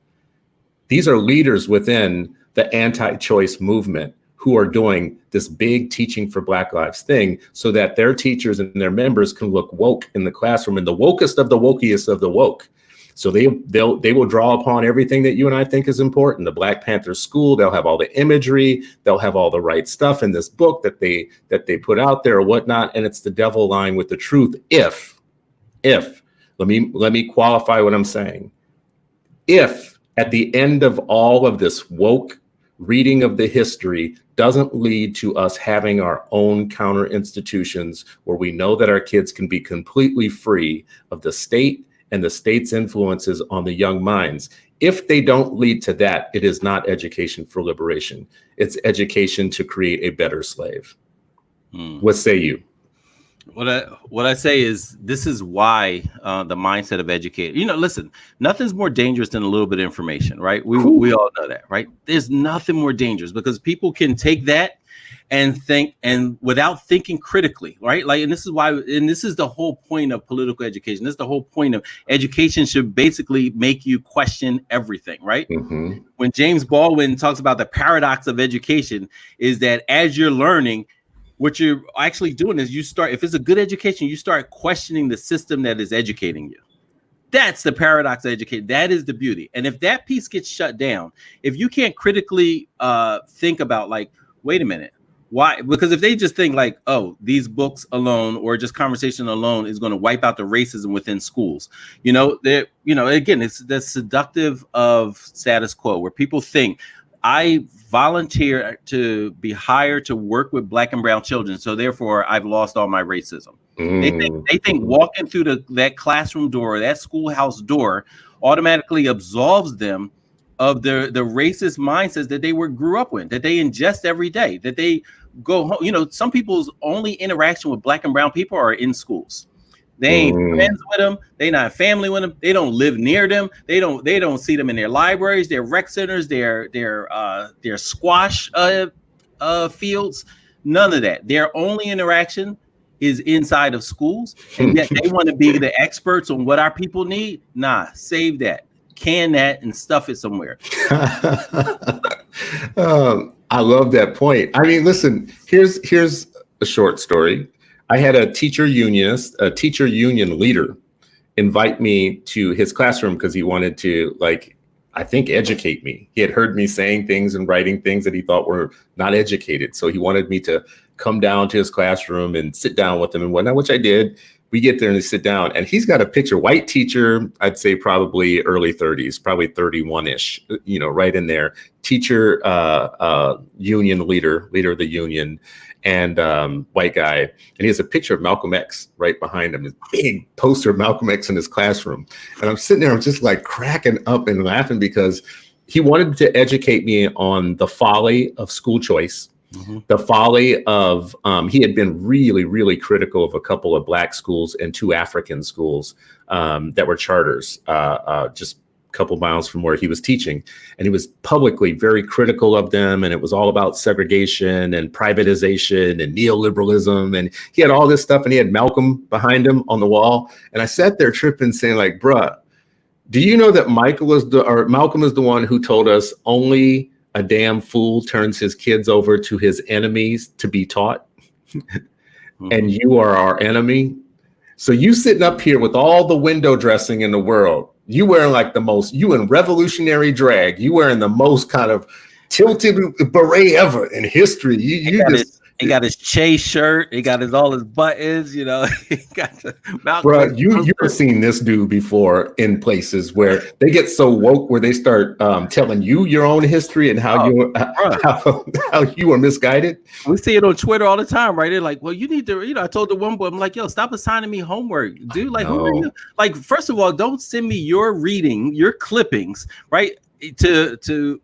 These are leaders within the anti-choice movement who are doing this big Teaching for Black Lives thing so that their teachers and their members can look woke in the classroom, and the wokest of the wokiest of the woke. So they will draw upon everything that you and I think is important. The Black Panther School, they'll have all the imagery, they'll have all the right stuff in this book that they put out there or whatnot, and it's the devil lying with the truth. If let me qualify what I'm saying. If at the end of all of this woke reading of the history doesn't lead to us having our own counter institutions where we know that our kids can be completely free of the state and the state's influences on the young minds. If they don't lead to that, it is not education for liberation. It's education to create a better slave. What say you? What I say is, this is why the mindset of educators, listen, nothing's more dangerous than a little bit of information, right? We all know that, right? There's nothing more dangerous because people can take that and think, and without thinking critically, right? And this is the whole point of political education. This is the whole point of education, should basically make you question everything, right? Mm-hmm. When James Baldwin talks about the paradox of education, is that as you're learning, what you're actually doing is if it's a good education, you start questioning the system that is educating you. That's the paradox of education. That is the beauty. And if that piece gets shut down, if you can't critically think about, wait a minute, why? Because if they just think oh, these books alone or just conversation alone is going to wipe out the racism within schools, again, it's the seductive of status quo, where people think, I volunteer to be hired to work with Black and brown children, so therefore I've lost all my racism. They think walking through that classroom door, that schoolhouse door, automatically absolves them of the racist mindsets that they grew up with, that they ingest every day, that they go home. Some people's only interaction with Black and brown people are in schools. They ain't friends with them. They not family with them. They don't live near them. They don't see them in their libraries, their rec centers, their squash fields. None of that. Their only interaction is inside of schools, and yet they want to be the experts on what our people need. Nah, save that, can that, and stuff it somewhere. I love that point. I mean, listen, here's a short story. I had a teacher union leader invite me to his classroom because he wanted to, I think, educate me. He had heard me saying things and writing things that he thought were not educated. So he wanted me to come down to his classroom and sit down with him and whatnot, which I did. We get there and they sit down, and he's got a picture, white teacher, I'd say probably early 30s, probably 31-ish, right in there. Teacher, union leader of the union, and white guy. And he has a picture of Malcolm X right behind him, this big poster of Malcolm X in his classroom. And I'm sitting there, I'm just cracking up and laughing because he wanted to educate me on the folly of school choice. Mm-hmm. The folly of, he had been really, really critical of a couple of Black schools and 2 African schools that were charters, just a couple miles from where he was teaching. And he was publicly very critical of them. And it was all about segregation and privatization and neoliberalism. And he had all this stuff, and he had Malcolm behind him on the wall. And I sat there tripping, saying bruh, do you know that Malcolm is the one who told us only a damn fool turns his kids over to his enemies to be taught, and you are our enemy. So you sitting up here with all the window dressing in the world, you wearing like the most, you in revolutionary drag, you wearing the most kind of tilted beret ever in history. He got his Chase shirt. He got all his buttons. You know, he got the Malcolm. Bro, you've seen this dude before in places where they get so woke where they start telling you your own history and how how you are misguided. We see it on Twitter all the time, right? They're like, "Well, you need to," I told the one boy, I'm like, "Yo, stop assigning me homework, dude. Like, who are you? Like, first of all, don't send me your clippings, right? To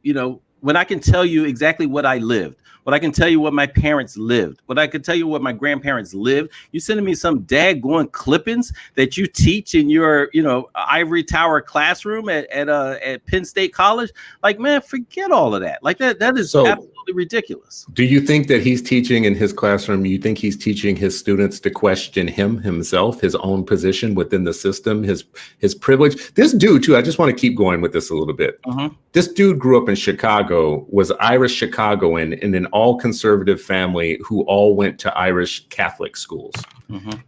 when I can tell you exactly what I lived." What I can tell you what my parents lived, what I can tell you what my grandparents lived. You sending me some daggone clippings that you teach in your, ivory tower classroom at Penn State College. Like, man, forget all of that. Like that is absolutely ridiculous. Do you think that he's teaching in his classroom? You think he's teaching his students to question himself, his own position within the system, his privilege? This dude too, I just want to keep going with this a little bit. This dude grew up in Chicago, was Irish Chicagoan in an all conservative family who all went to Irish Catholic schools.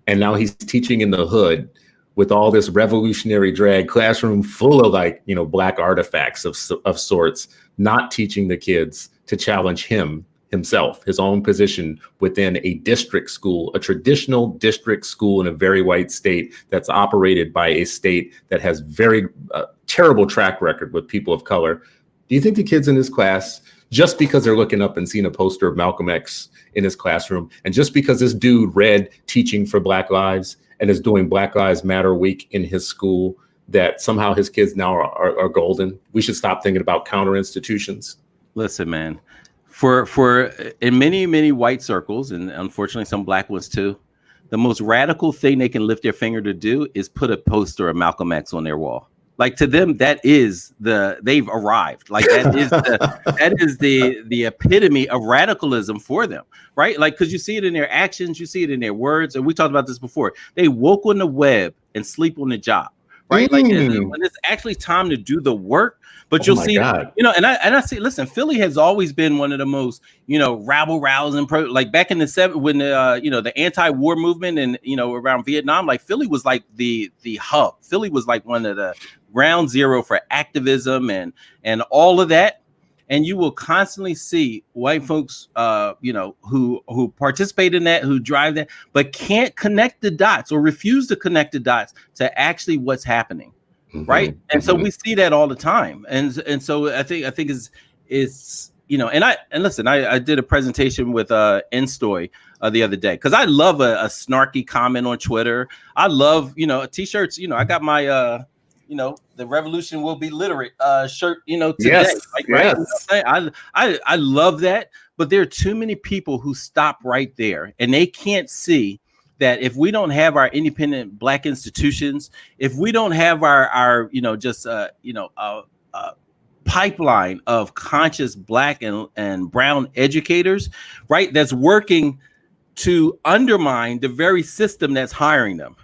And now he's teaching in the hood with all this revolutionary drag, classroom full of black artifacts of sorts, not teaching the kids to challenge himself, his own position within a district school, a traditional district school in a very white state that's operated by a state that has very terrible track record with people of color. Do you think the kids in his class, just because they're looking up and seeing a poster of Malcolm X in his classroom, and just because this dude read Teaching for Black Lives and is doing Black Lives Matter week in his school, that somehow his kids now are golden? We should stop thinking about counter institutions. Listen, man, for in many white circles, and unfortunately some black ones too, the most radical thing they can lift their finger to do is put a poster of Malcolm X on their wall. Like, to them, that is they've arrived. Like, that is the epitome of radicalism for them, right? Like, because you see it in their actions, you see it in their words, and we talked about this before. They woke on the web and sleep on the job, right? Like, when it's actually time to do the work. But you'll see, and I see. Listen, Philly has always been one of the most, rabble rousing, like back in the 70s when the anti-war movement and around Vietnam. Like, Philly was like the hub. Philly was like one of the ground zero for activism and all of that. And you will constantly see white folks, who participate in that, who drive that, but can't connect the dots or refuse to connect the dots to actually what's happening. Right. And so we see that all the time. And so I think it's and listen, I did a presentation with Enstoy the other day, because I love a snarky comment on Twitter. I love, t-shirts. I got my the revolution will be literate shirt, today. Yes, like, right? Yes. I love that. But there are too many people who stop right there, and they can't see that if we don't have our independent black institutions, if we don't have our pipeline of conscious black and brown educators, right, that's working to undermine the very system that's hiring them.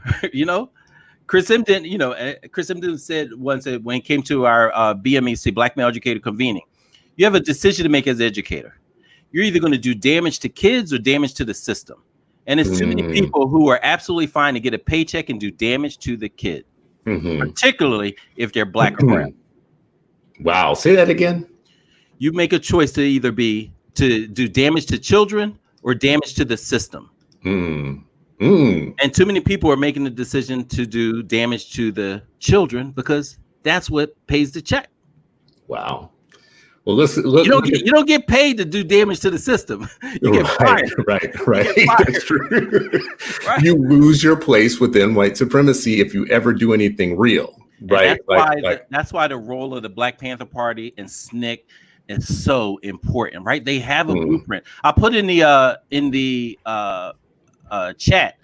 Chris Emden said once, when it came to our BMEC, Black Male Educator Convening, you have a decision to make as an educator. You're either going to do damage to kids or damage to the system. And it's too many people who are absolutely fine to get a paycheck and do damage to the kid, particularly if they're black or brown. Wow. Say that again. You make a choice to either to do damage to children or damage to the system. And too many people are making the decision to do damage to the children because that's what pays the check. Wow. Well, listen, you don't get paid to do damage to the system. You get fired. Right. That's true. Right. You lose your place within white supremacy if you ever do anything real. Right. That's why the role of the Black Panther Party and SNCC is so important. Right. They have a blueprint. I put in the chat,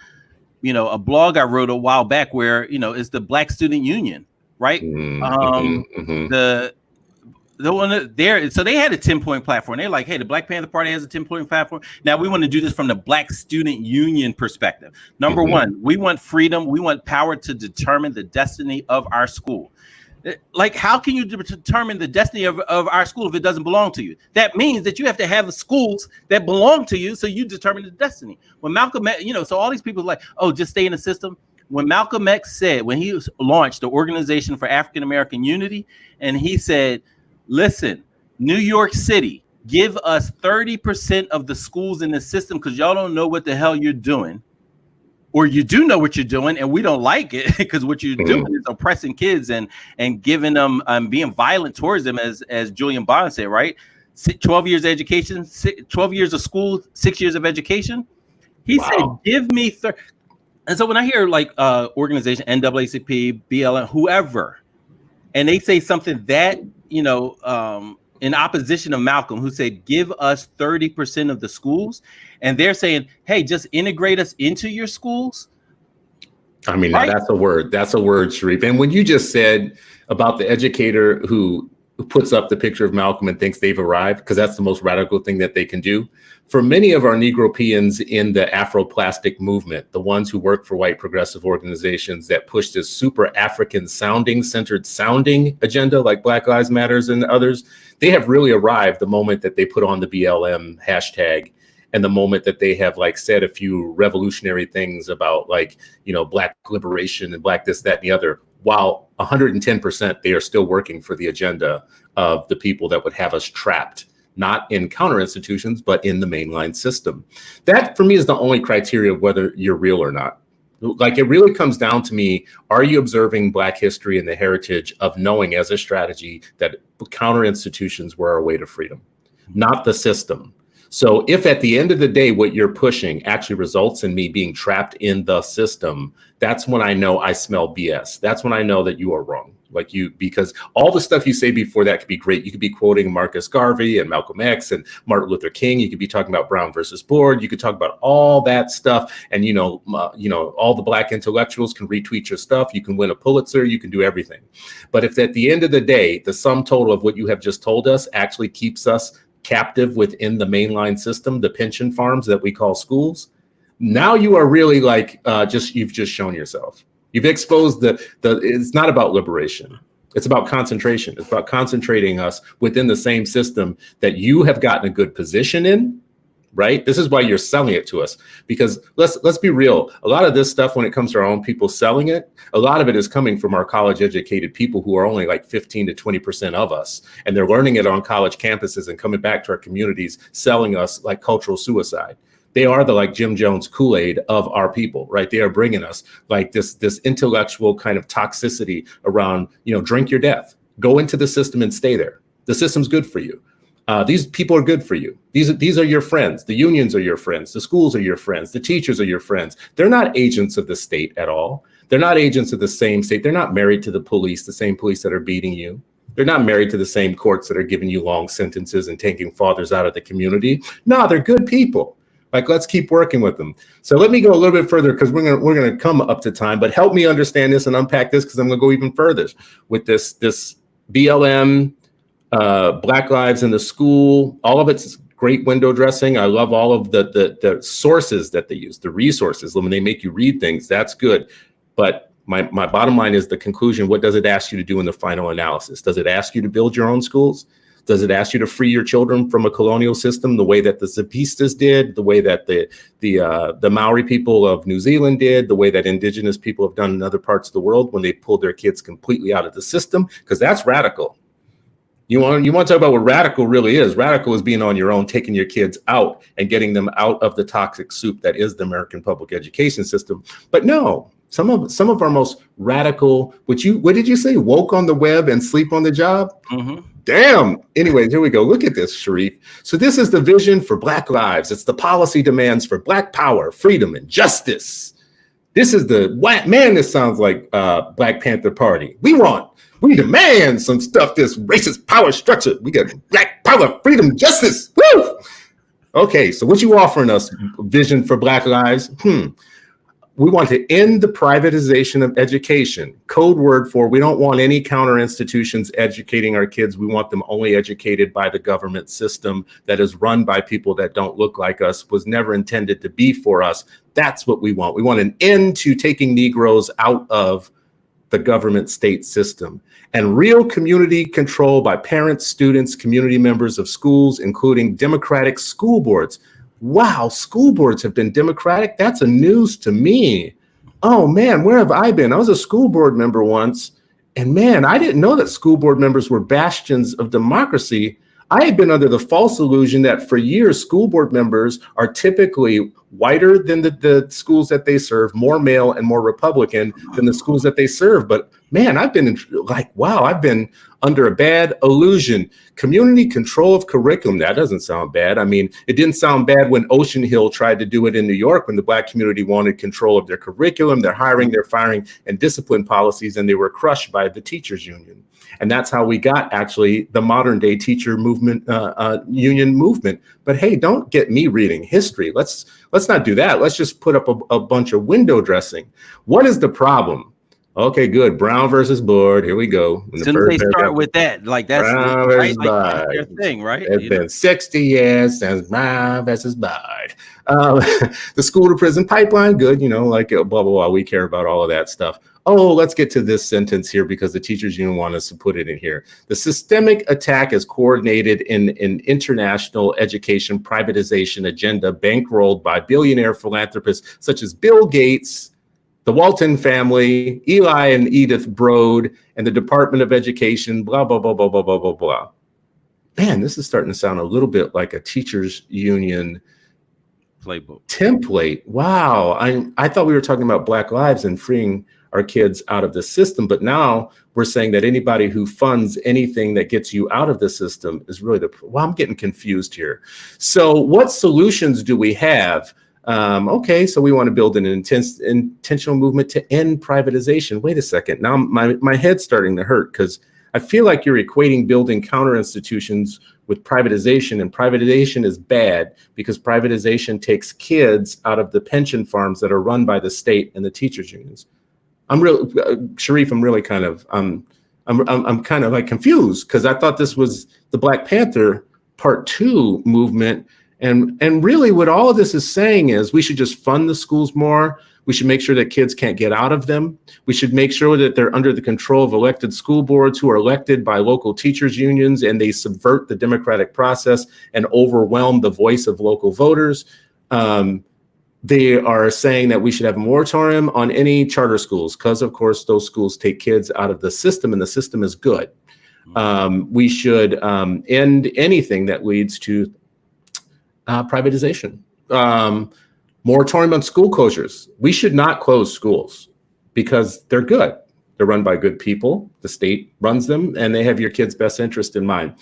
a blog I wrote a while back where it's the Black Student Union. Right. The one there, so they had a 10-point platform. They're like, hey, the Black Panther Party has a 10-point platform. Now we want to do this from the Black Student Union perspective. Number one, we want freedom. We want power to determine the destiny of our school. Like, how can you determine the destiny of our school if it doesn't belong to you? That means that you have to have schools that belong to you, so you determine the destiny. When Malcolm X, so all these people are like, oh, just stay in the system. When Malcolm X said, when he launched the Organization for African American Unity, and he said, listen, New York City, give us 30% of the schools in the system because y'all don't know what the hell you're doing. Or you do know what you're doing, and we don't like it because what you're doing is oppressing kids and giving them being violent towards them, as Julian Bond said, right? 12 years of education, 12 years of school, 6 years of education. He said, "Give me." And so when I hear like organization NAACP, BLM, whoever, and they say something that in opposition of Malcolm, who said, "Give us 30% of the schools." And they're saying, hey, just integrate us into your schools. I mean, right? That's a word. That's a word, Sharif. And when you just said about the educator who puts up the picture of Malcolm and thinks they've arrived, because that's the most radical thing that they can do. For many of our Negropeans in the Afro-plastic movement, the ones who work for white progressive organizations that push this super African sounding, centered sounding agenda like Black Lives Matters and others, they have really arrived the moment that they put on the BLM hashtag. And the moment that they have like said a few revolutionary things about like, Black liberation and Black this, that, and the other, while 110% they are still working for the agenda of the people that would have us trapped, not in counter institutions, but in the mainline system. That for me is the only criteria of whether you're real or not. Like, it really comes down to me, are you observing Black history and the heritage of knowing as a strategy that counter institutions were our way to freedom, not the system? So if at the end of the day, what you're pushing actually results in me being trapped in the system, that's when I know I smell BS. That's when I know that you are wrong. Because all the stuff you say before that could be great. You could be quoting Marcus Garvey and Malcolm X and Martin Luther King. You could be talking about Brown versus Board. You could talk about all that stuff. And, all the Black intellectuals can retweet your stuff. You can win a Pulitzer. You can do everything. But if at the end of the day, the sum total of what you have just told us actually keeps us captive within the mainline system, the pension farms that we call schools, now you are really like you've just shown yourself. You've exposed it's not about liberation. It's about concentration. It's about concentrating us within the same system that you have gotten a good position in, right? This is why you're selling it to us, because let's be real. A lot of this stuff, when it comes to our own people selling it, a lot of it is coming from our college educated people who are only like 15 to 20% of us. And they're learning it on college campuses and coming back to our communities, selling us like cultural suicide. They are the like Jim Jones Kool-Aid of our people, right? They are bringing us like this intellectual kind of toxicity around, drink your death, go into the system and stay there. The system's good for you. These people are good for you. These are your friends. The unions are your friends. The schools are your friends. The teachers are your friends. They're not agents of the state at all. They're not agents of the same state. They're not married to the police, the same police that are beating you. They're not married to the same courts that are giving you long sentences and taking fathers out of the community. No, they're good people. Like, let's keep working with them. So let me go a little bit further, because we're gonna come up to time, but help me understand this and unpack this, because I'm gonna go even further with this BLM, Black Lives in the School. All of it's great window dressing. I love all of the sources that they use, the resources. When they make you read things, that's good. But my bottom line is the conclusion. What does it ask you to do in the final analysis? Does it ask you to build your own schools? Does it ask you to free your children from a colonial system, the way that the Zapistas did, the way that the Maori people of New Zealand did, the way that indigenous people have done in other parts of the world when they pulled their kids completely out of the system? Because that's radical. You want to talk about what radical really is. Radical is being on your own, taking your kids out and getting them out of the toxic soup that is the American public education system. But no, some of our most radical, what did you say? Woke on the web and sleep on the job? Mm-hmm. Damn. Anyways, here we go. Look at this, Sharif. So this is the vision for Black lives. It's the policy demands for Black power, freedom, and justice. This is this sounds like Black Panther Party. We demand some stuff, this racist power structure. We got Black power, freedom, justice. Woo! Okay, so what you offering us, vision for Black lives? We want to end the privatization of education. Code word for we don't want any counter institutions educating our kids. We want them only educated by the government system that is run by people that don't look like us, was never intended to be for us. That's what we want. We want an end to taking Negroes out of the government state system, and real community control by parents, students, community members of schools, including democratic school boards. Wow, school boards have been democratic? That's a news to me. Oh man, where have I been? I was a school board member once, and man, I didn't know that school board members were bastions of democracy. I had been under the false illusion that for years, school board members are typically whiter than the schools that they serve, more male and more Republican than the schools that they serve. But man, I've been I've been under a bad illusion. Community control of curriculum, that doesn't sound bad. I mean, it didn't sound bad when Ocean Hill tried to do it in New York, when the Black community wanted control of their curriculum, their hiring, their firing, and discipline policies, and they were crushed by the teachers union. And that's how we got actually the modern day teacher movement, union movement. But hey, don't get me reading history. Let's not do that. Let's just put up a bunch of window dressing. What is the problem? Okay, good. Brown versus Board. Here we go. As soon as they start with that, like that's Brown right, versus like their thing, right? It's been 60 years since Brown versus Board. The school to prison pipeline, good. Like blah, blah, blah. We care about all of that stuff. Oh, let's get to this sentence here because the teachers union want us to put it in here. The systemic attack is coordinated in an international education privatization agenda bankrolled by billionaire philanthropists such as Bill Gates, the Walton family, Eli and Edith Broad, and the Department of Education, blah, blah, blah, blah, blah, blah, blah, blah. Man, this is starting to sound a little bit like a teachers union playbook template. Wow. I thought we were talking about Black lives and freeing our kids out of the system, but now we're saying that anybody who funds anything that gets you out of the system is really I'm getting confused here. So what solutions do we have? Okay, so we want to build an intentional movement to end privatization. Wait a second. Now my head's starting to hurt because I feel like you're equating building counter institutions with privatization, and privatization is bad because privatization takes kids out of the pension farms that are run by the state and the teachers unions. Sharif, I'm really kind of, I'm kind of like confused because I thought this was the Black Panther Part 2 movement. And really what all of this is saying is we should just fund the schools more. We should make sure that kids can't get out of them. We should make sure that they're under the control of elected school boards who are elected by local teachers unions, and they subvert the democratic process and overwhelm the voice of local voters. They are saying that we should have a moratorium on any charter schools because, of course, those schools take kids out of the system, and the system is good. We should end anything that leads to privatization. Moratorium on school closures. We should not close schools because they're good. They're run by good people. The state runs them, and they have your kids' best interest in mind.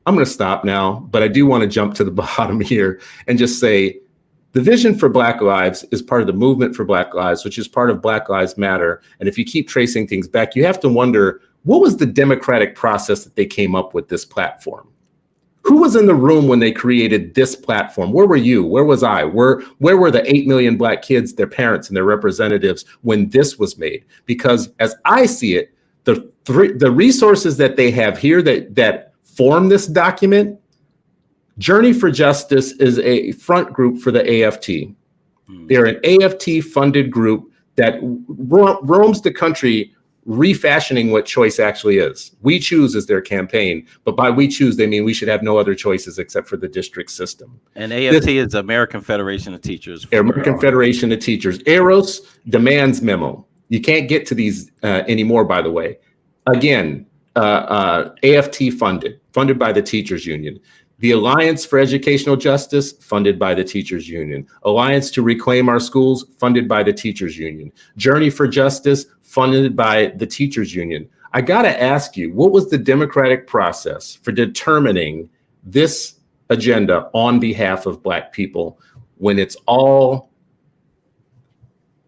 I'm going to stop now, but I do want to jump to the bottom here and just say, the vision for Black Lives is part of the movement for Black Lives, which is part of Black Lives Matter. And if you keep tracing things back, you have to wonder, what was the democratic process that they came up with this platform? Who was in the room when they created this platform? Where were you? Where was I? Where were the 8 million Black kids, their parents, and their representatives when this was made? Because as I see it, the resources that they have here that form this document, Journey for Justice is a front group for the AFT. They're an AFT-funded group that roams the country refashioning what choice actually is. We Choose is their campaign, but by we choose, they mean we should have no other choices except for the district system. And AFT is American Federation of Teachers. American Federation of Teachers. AROS demands memo. You can't get to these anymore, by the way. Again, AFT funded by the teachers union. The Alliance for Educational Justice, funded by the Teachers Union. Alliance to Reclaim Our Schools, funded by the Teachers Union. Journey for Justice, funded by the Teachers Union. I gotta ask you, what was the democratic process for determining this agenda on behalf of Black people when it's all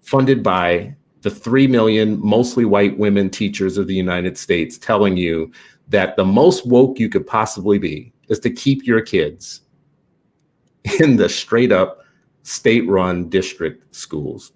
funded by the 3 million mostly white women teachers of the United States telling you that the most woke you could possibly be is to keep your kids in the straight up state-run district schools?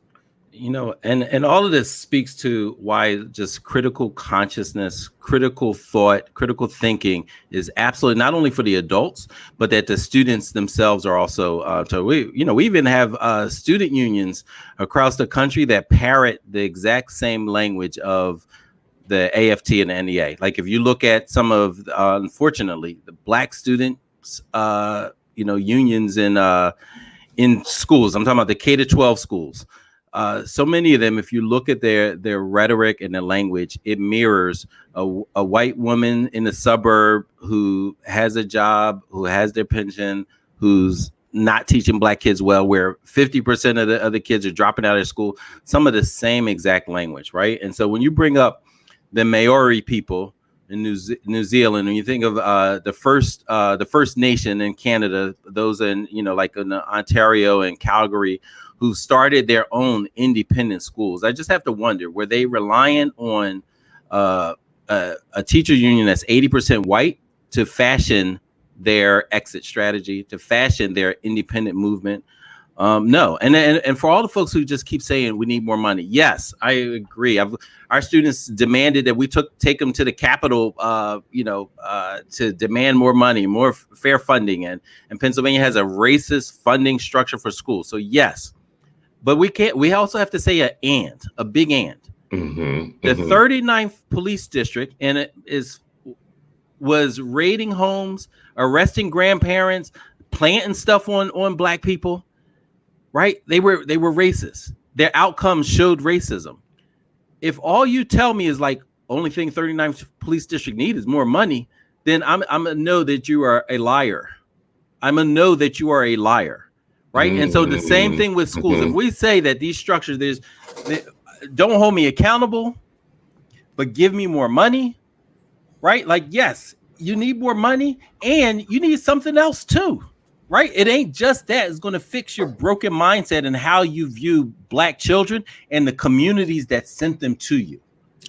You know, and all of this speaks to why just critical consciousness, critical thought, critical thinking is absolutely not only for the adults, but that the students themselves are also. So we even have student unions across the country that parrot the exact same language of the AFT and the NEA. Like if you look at some of, unfortunately, the Black students, unions in schools. I'm talking about the K-12 schools. So many of them, if you look at their rhetoric and their language, it mirrors a white woman in the suburb who has a job, who has their pension, who's not teaching Black kids well, where 50% of the other kids are dropping out of school. Some of the same exact language, right? And so when you bring up the Maori people in New Zealand, when you think of the First Nation in Canada, those in like in Ontario and Calgary, who started their own independent schools, I just have to wonder, were they reliant on a teacher union that's 80% white to fashion their exit strategy, to fashion their independent movement? No. And for all the folks who just keep saying we need more money, yes, I agree. Our students demanded that we take them to the Capitol, to demand more money, more fair funding. And Pennsylvania has a racist funding structure for schools. So yes, but we also have to say a big and. The 39th police district, and it was raiding homes, arresting grandparents, planting stuff on Black people. Right? They were racist. Their outcomes showed racism. If all you tell me is like only thing 39th police district need is more money, then I'm gonna know that you are a liar. I'm gonna know that you are a liar. Right? And so the same thing with schools. If we say that these structures, don't hold me accountable, but give me more money, right? Like, yes, you need more money and you need something else too. Right? It ain't just that. It's going to fix your broken mindset and how you view Black children and the communities that sent them to you.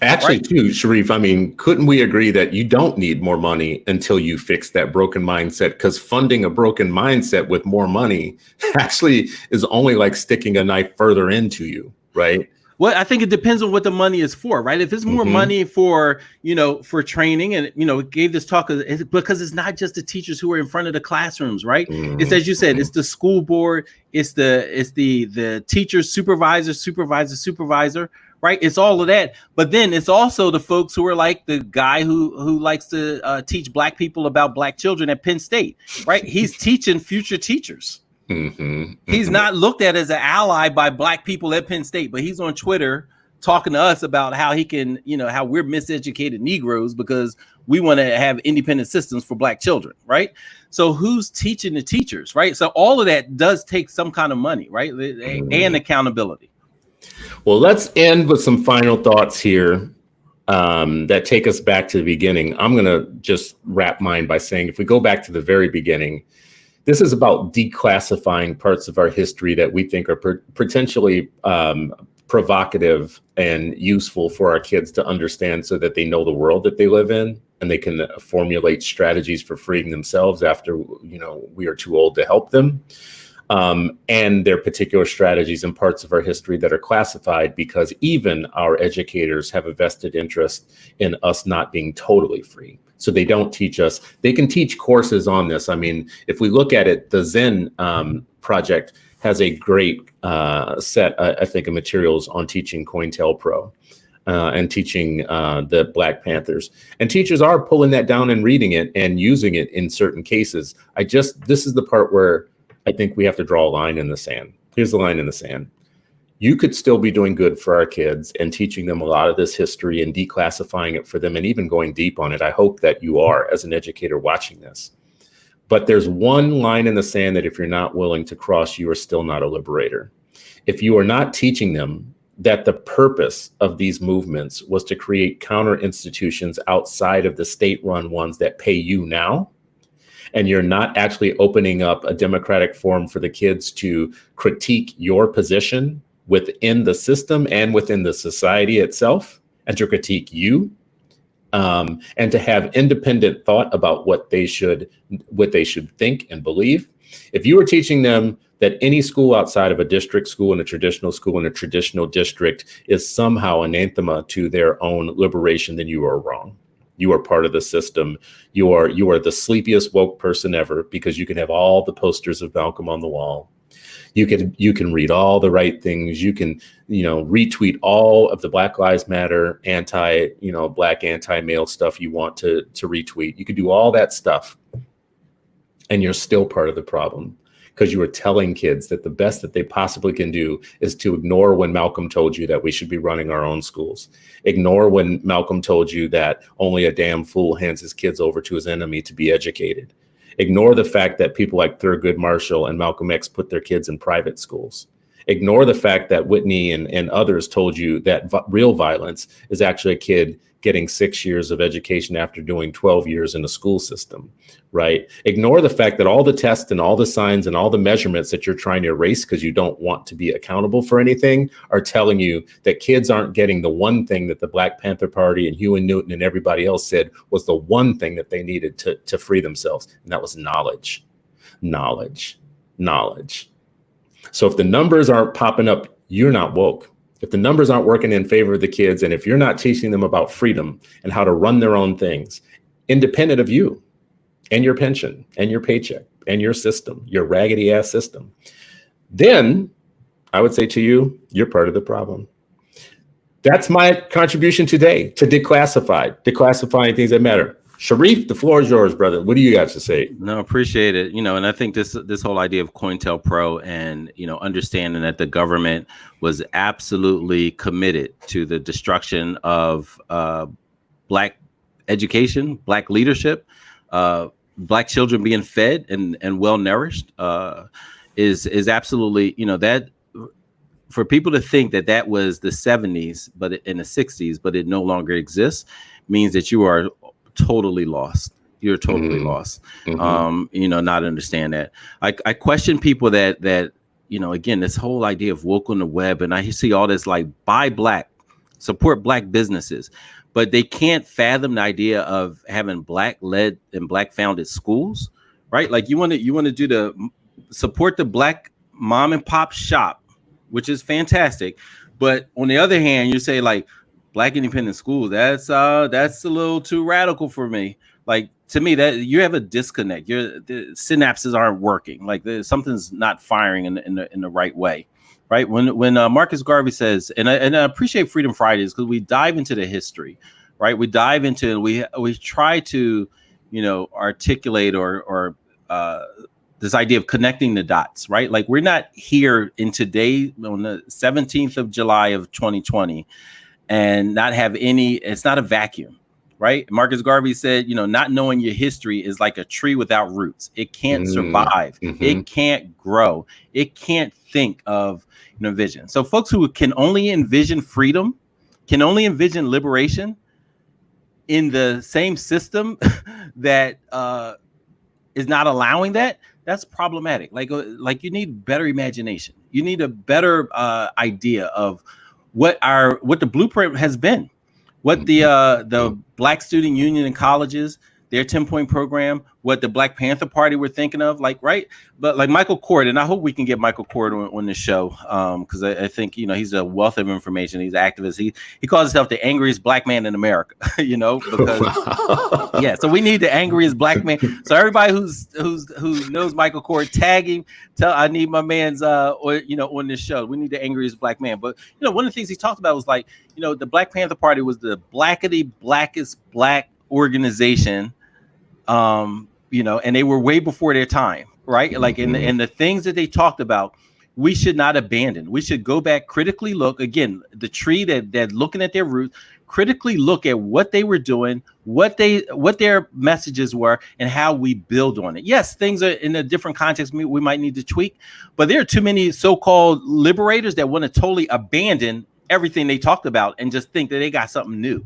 Actually, right? Too, Sharif, I mean, couldn't we agree that you don't need more money until you fix that broken mindset? Because funding a broken mindset with more money actually is only like sticking a knife further into you, right? Well, I think it depends on what the money is for, right? If it's more money for, for training, and, it gave this talk because it's not just the teachers who are in front of the classrooms, right? It's, as you said, it's the school board, it's the teacher, supervisor, right? It's all of that. But then it's also the folks who are like the guy who likes to teach Black people about Black children at Penn State, right? He's teaching future teachers. He's not looked at as an ally by Black people at Penn State, but he's on Twitter talking to us about how he can, how we're miseducated Negroes because we want to have independent systems for Black children, right? So who's teaching the teachers, right? So all of that does take some kind of money, right? And accountability. Well, let's end with some final thoughts here that take us back to the beginning. I'm going to just wrap mine by saying, if we go back to the very beginning, this is about declassifying parts of our history that we think are potentially provocative and useful for our kids to understand so that they know the world that they live in and they can formulate strategies for freeing themselves after, we are too old to help them. And their particular strategies and parts of our history that are classified because even our educators have a vested interest in us not being totally free. So they don't teach us. They can teach courses on this. I mean, if we look at it, the Zen project has a great set, I think, of materials on teaching COINTELPRO and teaching the Black Panthers. And teachers are pulling that down and reading it and using it in certain cases. This is the part where I think we have to draw a line in the sand. Here's the line in the sand. You could still be doing good for our kids and teaching them a lot of this history and declassifying it for them and even going deep on it. I hope that you are as an educator watching this. But there's one line in the sand that if you're not willing to cross, you are still not a liberator. If you are not teaching them that the purpose of these movements was to create counter institutions outside of the state-run ones that pay you now, and you're not actually opening up a democratic forum for the kids to critique your position within the system and within the society itself, and to critique you, and to have independent thought about what they should think and believe. If you are teaching them that any school outside of a district school and a traditional district is somehow anathema to their own liberation, then you are wrong. You are part of the system. You are the sleepiest woke person ever because you can have all the posters of Malcolm on the wall. You can read all the right things. You can, retweet all of the Black Lives Matter, black anti-male stuff you want to retweet. You can do all that stuff, and you're still part of the problem, because you are telling kids that the best that they possibly can do is to ignore when Malcolm told you that we should be running our own schools. Ignore when Malcolm told you that only a damn fool hands his kids over to his enemy to be educated. Ignore the fact that people like Thurgood Marshall and Malcolm X put their kids in private schools. Ignore the fact that Whitney and others told you that real violence is actually a kid getting 6 years of education after doing 12 years in a school system, right? Ignore the fact that all the tests and all the signs and all the measurements that you're trying to erase because you don't want to be accountable for anything are telling you that kids aren't getting the one thing that the Black Panther Party and Hugh and Newton and everybody else said was the one thing that they needed to free themselves. And that was knowledge, knowledge, knowledge. So if the numbers aren't popping up, you're not woke. If the numbers aren't working in favor of the kids, and if you're not teaching them about freedom and how to run their own things, independent of you and your pension and your paycheck and your system, your raggedy ass system, then I would say to you, you're part of the problem. That's my contribution today to declassifying things that matter. Sharif, the floor is yours, brother. What do you got to say? No, appreciate it. And I think this whole idea of COINTELPRO and, understanding that the government was absolutely committed to the destruction of Black education, Black leadership, Black children being fed and well nourished is absolutely, that for people to think that was the 70s, but in the 60s, but it no longer exists, means that you are totally lost. You're totally lost. Not understand that. I question people that again, this whole idea of woke on the web, and I see all this like buy Black, support Black businesses, but they can't fathom the idea of having Black led and Black founded schools, right? Like you want to do the support the Black mom and pop shop, which is fantastic. But on the other hand, you say like Black independent schools, that's a little too radical for me. Like, to me, that you have a disconnect. The synapses aren't working. Like something's not firing in the right way, right? When Marcus Garvey says, and I appreciate Freedom Fridays because we dive into the history, right? We dive into we try to articulate or this idea of connecting the dots, right? Like we're not here in today on the 17th of July of 2020 and not have it's not a vacuum, right? Marcus Garvey said, not knowing your history is like a tree without roots. It can't survive. It can't grow. It can't think of vision. So folks who can only envision freedom, can only envision liberation in the same system that is not allowing that, that's problematic. Like you need better imagination. You need a better idea of what the blueprint has been, what the Black Student Union in colleges, their 10-point program, what the Black Panther Party were thinking of, like, right? But like Michael Cord, and I hope we can get Michael Cord on the show because I think, he's a wealth of information. He's an activist. He calls himself the angriest Black man in America, because yeah, so we need the angriest Black man. So everybody who knows Michael Cord, tag him, I need my man's on this show. We need the angriest Black man. But one of the things he talked about was like, the Black Panther Party was the blackest Black organization, and they were way before their time, right? Like, and the things that they talked about, we should not abandon. We should go back, critically look again, the tree that looking at their roots, critically look at what they were doing, what their messages were, and how we build on it. Yes, things are in a different context. We might need to tweak, but there are too many so-called liberators that want to totally abandon everything they talked about and just think that they got something new.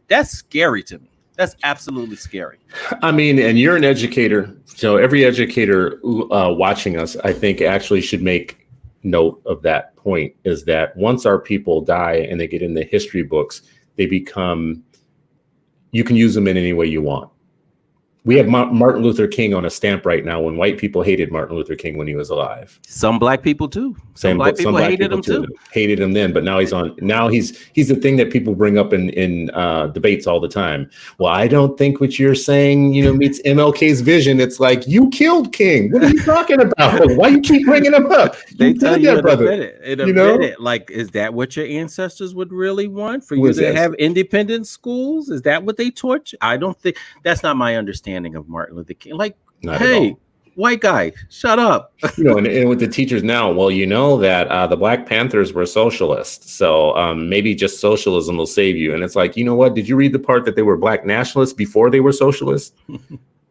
That's scary to me. That's absolutely scary. I mean, and you're an educator. So every educator watching us, I think, actually should make note of that point, is that once our people die and they get in the history books, they become, you can use them in any way you want. We have Martin Luther King on a stamp right now when white people hated Martin Luther King when he was alive. Some black people too. Some black people hated him too. Hated him then, but now he's on. Now he's the thing that people bring up in debates all the time. Well, I don't think what you're saying, meets MLK's vision. It's like, you killed King. What are you talking about? Why you keep bringing him up? They tell you in a minute. Like, is that what your ancestors would really want for you to have independent schools? Is that what they taught you? I don't think that's not my understanding of Martin Luther King. Like, hey, white guy, shut up. And with the teachers now, well, that the Black Panthers were socialists, so maybe just socialism will save you. And it's like, you know what? Did you read the part that they were black nationalists before they were socialists?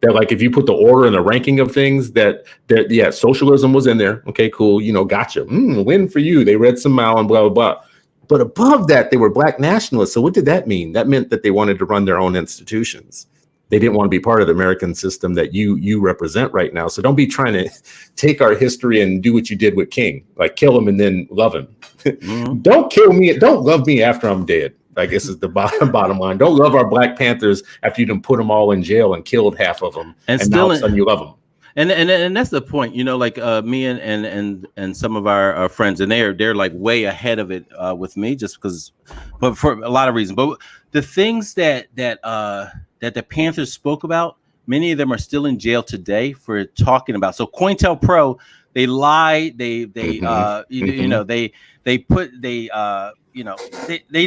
That, like, if you put the order and the ranking of things, that socialism was in there. Okay, cool. Gotcha. Win for you. They read some Mao and blah, blah, blah. But above that, they were black nationalists. So what did that mean? That meant that they wanted to run their own institutions. They didn't want to be part of the American system that you represent right now. So don't be trying to take our history and do what you did with King, like kill him and then love him. Mm-hmm. Don't kill me. Don't love me after I'm dead. I guess is the bottom line. Don't love our Black Panthers after you done put them all in jail and killed half of them. And still, now all of a sudden you love them. And that's the point, like me and some of our friends, and they're like way ahead of it with me, just because, but for a lot of reasons. But the things that the Panthers spoke about, many of them are still in jail today for talking about. So COINTELPRO, they lied. They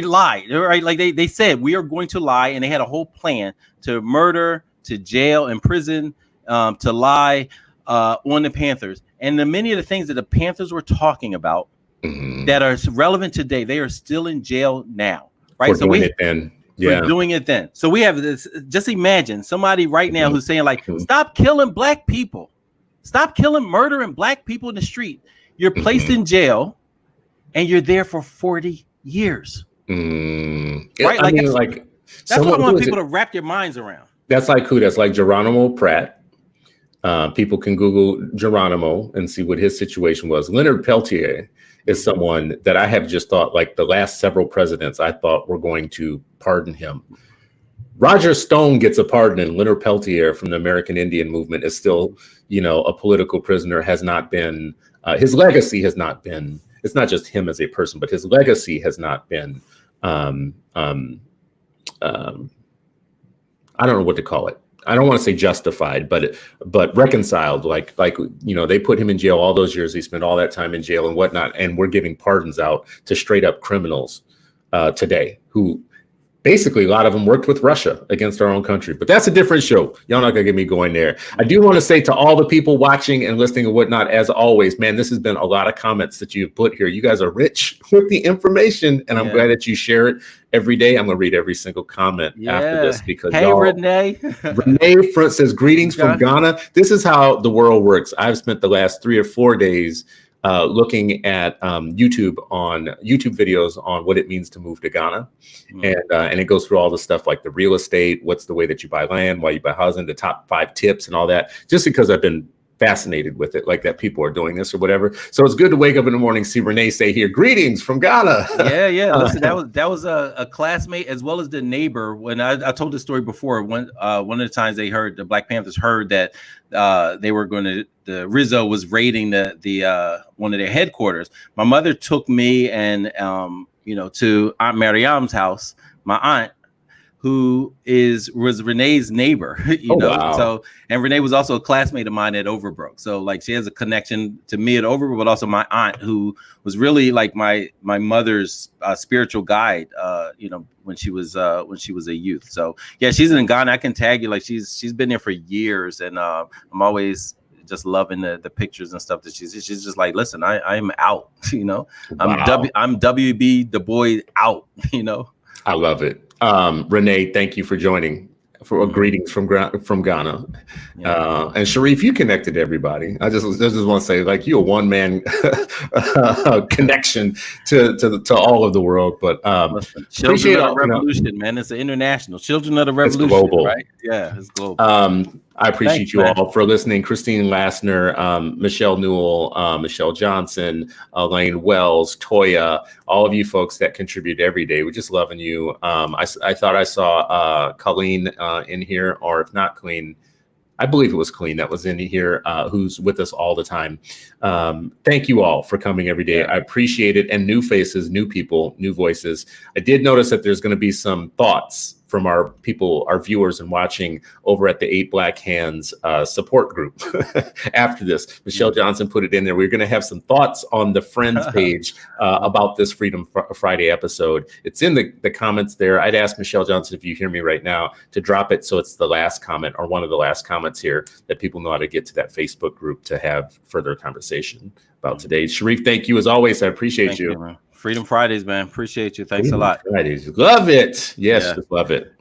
lied, right? Like they said, we are going to lie. And they had a whole plan to murder, to jail, and prison, to lie on the Panthers. And many of the things that the Panthers were talking about that are relevant today, they are still in jail now, right? So we're doing it then. So we have this. Just imagine somebody right now who's saying, like, stop killing black people, stop murdering black people in the street. You're placed in jail, and you're there for 40 years. Right? Like, that's what I want people to wrap their minds around. That's like who? That's like Geronimo Pratt. People can Google Geronimo and see what his situation was. Leonard Peltier is someone that I have just thought, like, the last several presidents, I thought were going to pardon him. Roger Stone gets a pardon, and Leonard Peltier from the American Indian movement is still, a political prisoner, has not been, his legacy has not been, it's not just him as a person, but his legacy has not been, I don't know what to call it. I don't want to say justified, but reconciled. Like they put him in jail all those years. He spent all that time in jail and whatnot, and we're giving pardons out to straight up criminals today who basically, a lot of them worked with Russia against our own country. But that's a different show. Y'all not gonna get me going there. I do want to say to all the people watching and listening and whatnot, as always, man, this has been a lot of comments that you've put here. You guys are rich with the information, and I'm glad that you share it every day. I'm gonna read every single comment after this, because Renee. Renee front says, greetings from Ghana. This is how the world works. I've spent the last 3 or 4 days looking at YouTube videos on what it means to move to Ghana. And it goes through all the stuff like the real estate, what's the way that you buy land, why you buy housing, the top 5 tips and all that, just because I've been fascinated with it, like that people are doing this or whatever. So it's good to wake up in the morning, see Renee say here, greetings from Ghana. Yeah. Listen, that was a classmate as well as the neighbor. When I told this story before, one of the times the Black Panthers heard that they were going to, the Rizzo was raiding the one of their headquarters. My mother took me and to Aunt Mariam's house, my aunt, who was Renee's neighbor, Wow. So, and Renee was also a classmate of mine at Overbrook. So like she has a connection to me at Overbrook, but also my aunt, who was really like my mother's spiritual guide, when she was a youth. So yeah, she's in Ghana. I can tag you, like she's been there for years, and I'm always just loving the pictures and stuff that she's just like, listen, I'm out, Wow. I'm WB the boy out, I love it. Renee, thank you for joining. Greetings from Ghana. And Sharif, you connected everybody. I just want to say, like, you're a one-man connection to all of the world. But Children of the Revolution, man. It's an international. Children of the Revolution, it's global. Right? Yeah, it's global. I appreciate you all for listening. Christine Lassner, Michelle Newell, Michelle Johnson, Elaine Wells, Toya, all of you folks that contribute every day. We're just loving you. I thought I saw Colleen in here, or if not Colleen, I believe it was Colleen that was in here, who's with us all the time. Thank you all for coming every day. I appreciate it. And new faces, new people, new voices. I did notice that there's going to be some thoughts from our people, our viewers and watching over at the 8 Black Hands support group after this. Michelle Johnson put it in there. We're going to have some thoughts on the Friends page about this Freedom Friday episode. It's in the comments there. I'd ask Michelle Johnson, if you hear me right now, to drop it so it's the last comment or one of the last comments here, that people know how to get to that Facebook group to have further conversation about today. Sharif, thank you as always. I appreciate you. Freedom Fridays, man. Appreciate you. Thanks a lot. Fridays. Love it. Yes, just love it.